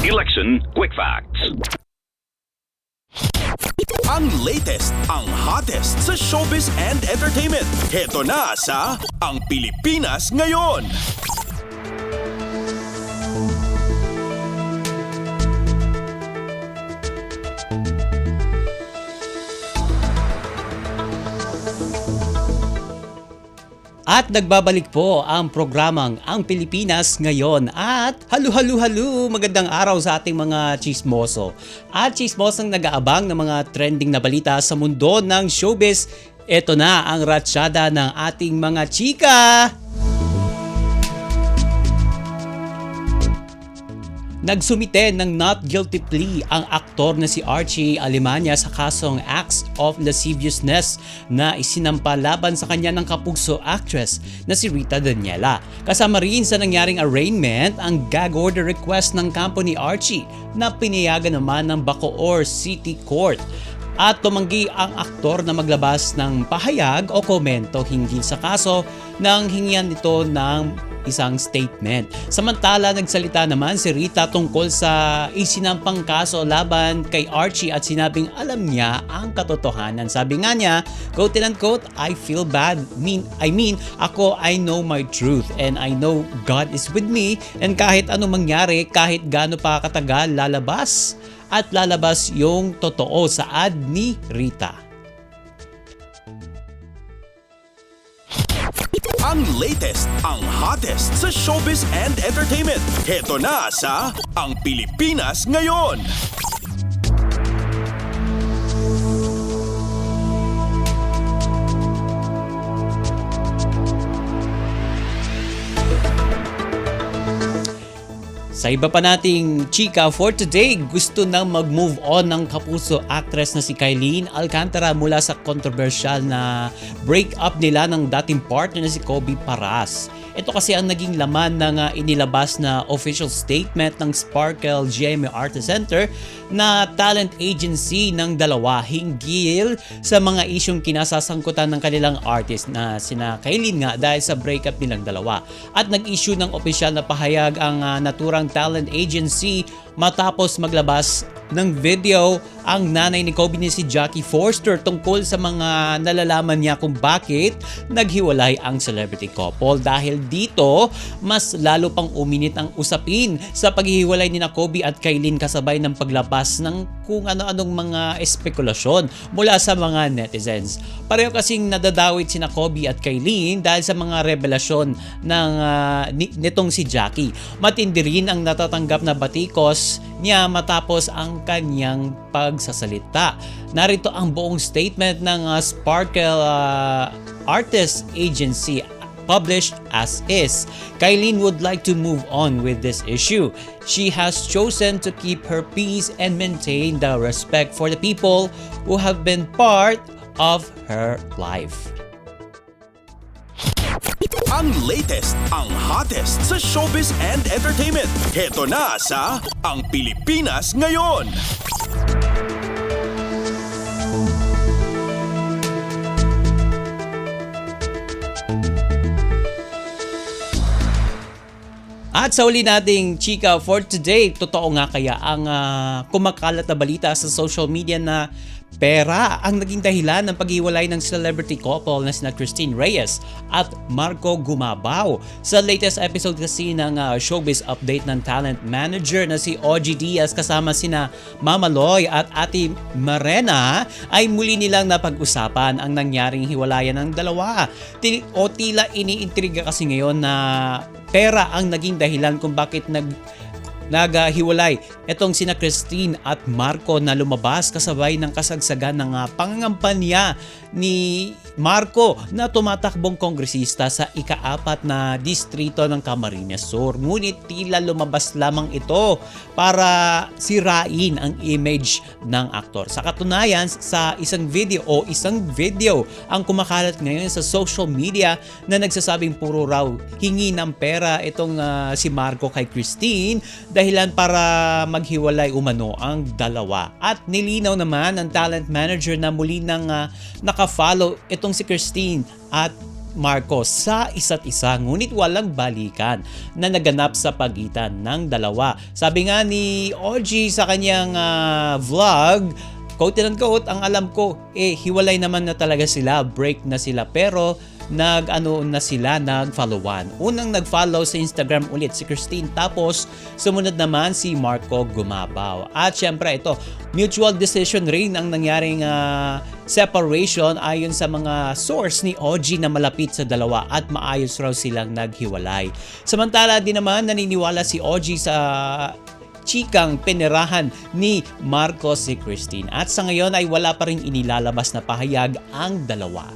Election Quick Facts. Ang latest, ang hottest sa showbiz and entertainment. Heto na sa Ang Pilipinas Ngayon. At nagbabalik po ang programang Ang Pilipinas Ngayon. At halu, magandang araw sa ating mga chismoso. At chismosong nag-aabang ng mga trending na balita sa mundo ng showbiz. Ito na ang ratsyada ng ating mga chika. Nagsumite ng not guilty plea ang aktor na si Archie Alemania sa kasong acts of lasciviousness na isinampa laban sa kanya ng kapugso actress na si Rita Daniela. Kasama rin sa nangyaring arraignment ang gag order request ng kampo ni Archie na pinayagan naman ng Bacoor City Court. At tumanggi ang aktor na maglabas ng pahayag o komento hinggil sa kaso nang hingian nito ng isang statement. Samantala, nagsalita naman si Rita tungkol sa isinampang kaso laban kay Archie at sinabing alam niya ang katotohanan. Sabi nga niya, quote and unquote, I feel bad. I mean, I know my truth and I know God is with me and kahit anong mangyari, kahit gaano pa katagal, lalabas yung totoo, saad ni Rita. Ang latest, ang hottest sa showbiz and entertainment. Heto na sa Ang Pilipinas Ngayon. Sa iba pa nating chika for today, gusto nang mag-move on ng kapuso actress na si Kylene Alcantara mula sa controversial na breakup nila ng dating partner na si Kobe Paras. Ito kasi ang naging laman ng inilabas na official statement ng Sparkle GMA Arts Center na talent agency ng dalawa hinggil sa mga isyong kinasasangkutan ng kanilang artist na sina Kylene nga dahil sa breakup nilang dalawa. At nag-issue ng opisyal na pahayag ang naturang talent agency matapos maglabas ng video ang nanay ni Kobe ni si Jackie Forster tungkol sa mga nalalaman niya kung bakit naghiwalay ang celebrity couple. Dahil dito, mas lalo pang uminit ang usapin sa paghihiwalay ni na Kobe at Kylene kasabay ng paglabas ng kung ano-anong mga espekulasyon mula sa mga netizens. Pareho kasing nadadawit sina Kobe at Kylene dahil sa mga revelasyon ng nitong si Jackie. Matindi rin ang natatanggap na batikos niya matapos ang kanyang pagsasalita. Narito ang buong statement ng Sparkle Artist Agency published as is. Kylene would like to move on with this issue. She has chosen to keep her peace and maintain the respect for the people who have been part of her life. Ang latest, ang hottest sa showbiz and entertainment. Heto na sa Ang Pilipinas Ngayon. At sa uli nating chika for today, totoo nga kaya ang kumakalat na balita sa social media na pera ang naging dahilan ng paghiwalay ng celebrity couple na sina Christine Reyes at Marco Gumabao. Sa latest episode kasi ng Showbiz Update ng talent manager na si OG Diaz kasama sina Mama Loy at Ate Marena ay muli nilang napag-usapan ang nangyaring hiwalayan ng dalawa. Tila iniintriga kasi ngayon na pera ang naging dahilan kung bakit naghiwalay itong sina Christine at Marco na lumabas kasabay ng kasagsagan ng pangangampanya ni Marco na tumatakbong kongresista sa ika-4 na distrito ng Camarines Sur. Ngunit tila lumabas lamang ito para sirain ang image ng aktor. Sa katunayan, sa isang video ang kumakalat ngayon sa social media na nagsasabing puro raw hingi ng pera itong si Marco kay Christine dahilan para maghiwalay umano ang dalawa. At nilinaw naman ng talent manager na muli nang nakafollow itong si Christine at Marco sa isa't isa, ngunit walang balikan na naganap sa pagitan ng dalawa. Sabi nga ni OG sa kanyang vlog, quote and unquote, ang alam ko, hiwalay naman na talaga sila, break na sila, pero nag-followan. Unang nag-follow sa Instagram ulit si Christine, tapos sumunod naman si Marco Gumabao. At syempre ito, mutual decision rin ang nangyaring separation ayon sa mga source ni OG na malapit sa dalawa at maayos raw silang naghiwalay. Samantala din naman naniniwala si OG sa chikang pinerahan ni Marco si Christine. At sa ngayon ay wala pa rin inilalabas na pahayag ang dalawa.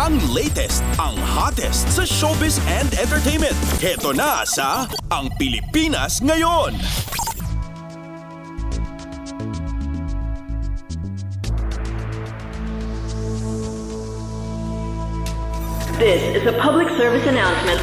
Ang latest, ang hottest sa showbiz and entertainment. Heto na sa Ang Pilipinas Ngayon. This is a public service announcement.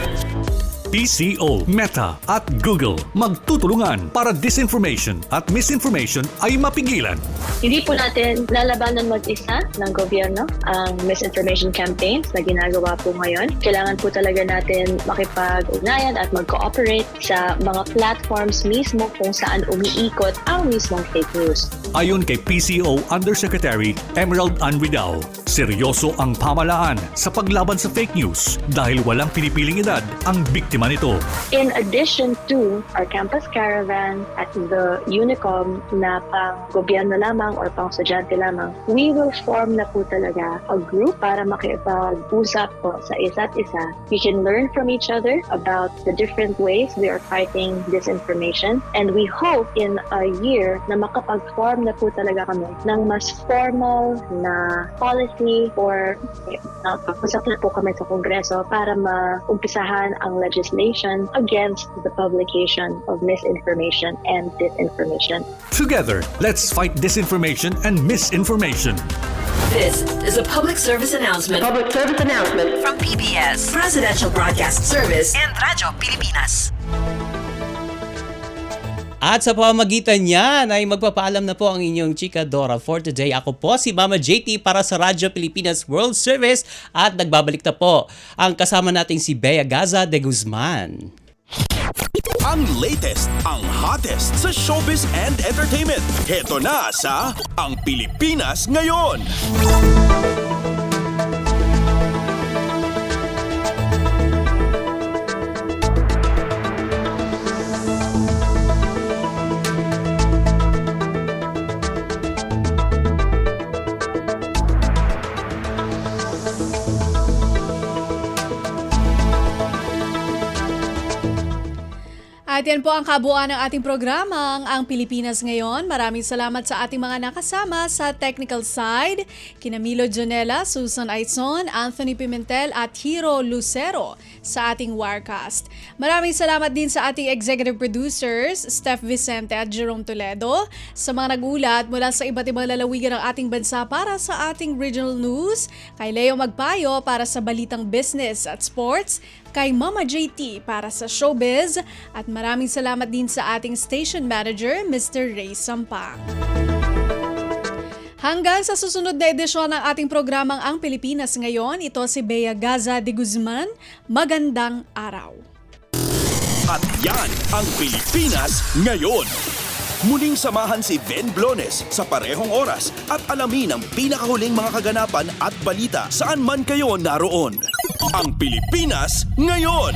PCO, Meta at Google magtutulungan para disinformation at misinformation ay mapigilan. Hindi po natin lalabanan mag-isa ng gobyerno ang misinformation campaigns na ginagawa po ngayon. Kailangan po talaga natin makipag-ugnayan at mag-cooperate sa mga platforms mismo kung saan umiikot ang mismong fake news. Ayon kay PCO Undersecretary Emerald Ann Ridao, Seryoso ang pamahalaan sa paglaban sa fake news dahil walang pinipiling edad ang biktima nito. In addition to our campus caravan at the Unicom na pang gobyerno lamang or pang estudyante lamang, we will form na po talaga a group para makipag-usap po sa isa't isa. We can learn from each other about the different ways we are fighting disinformation, and we hope in a year na makapag-form na po talaga kami ng mas formal na policy or usap na po kami sa Kongreso para maumpisahan ang legislation against the publication of misinformation and disinformation. Together, let's fight disinformation and misinformation. This is a public service announcement. From PBS, Presidential Broadcast Service and Radyo Pilipinas. At sa pamamagitan niyan ay magpapaalam na po ang inyong chika Dora for today. Ako po si Mama JT para sa Radyo Pilipinas World Service at nagbabalik na po ang kasama nating si Bea Gaza de Guzman. Ang latest, ang hottest sa showbiz and entertainment. Heto na sa Ang Pilipinas Ngayon. At yan po ang kabuuan ng ating programang Ang Pilipinas Ngayon. Maraming salamat sa ating mga nakasama sa technical side. Kina Milo Jonella, Susan Aizon, Anthony Pimentel at Hiro Lucero sa ating Wirecast. Maraming salamat din sa ating executive producers, Steph Vicente at Jerome Toledo, sa mga nagulat mula sa iba't ibang lalawigan ng ating bansa para sa ating regional news, kay Leo Magpayo para sa balitang business at sports, kay Mama JT para sa showbiz, at maraming salamat din sa ating station manager, Mr. Ray Sampang. Hanggang sa susunod na edisyon ng ating programang Ang Pilipinas Ngayon, ito si Bea Gaza de Guzman. Magandang araw. At yan ang Pilipinas Ngayon. Muling samahan si Ben Blones sa parehong oras at alamin ang pinakahuling mga kaganapan at balita saan man kayo naroon. Ang Pilipinas Ngayon.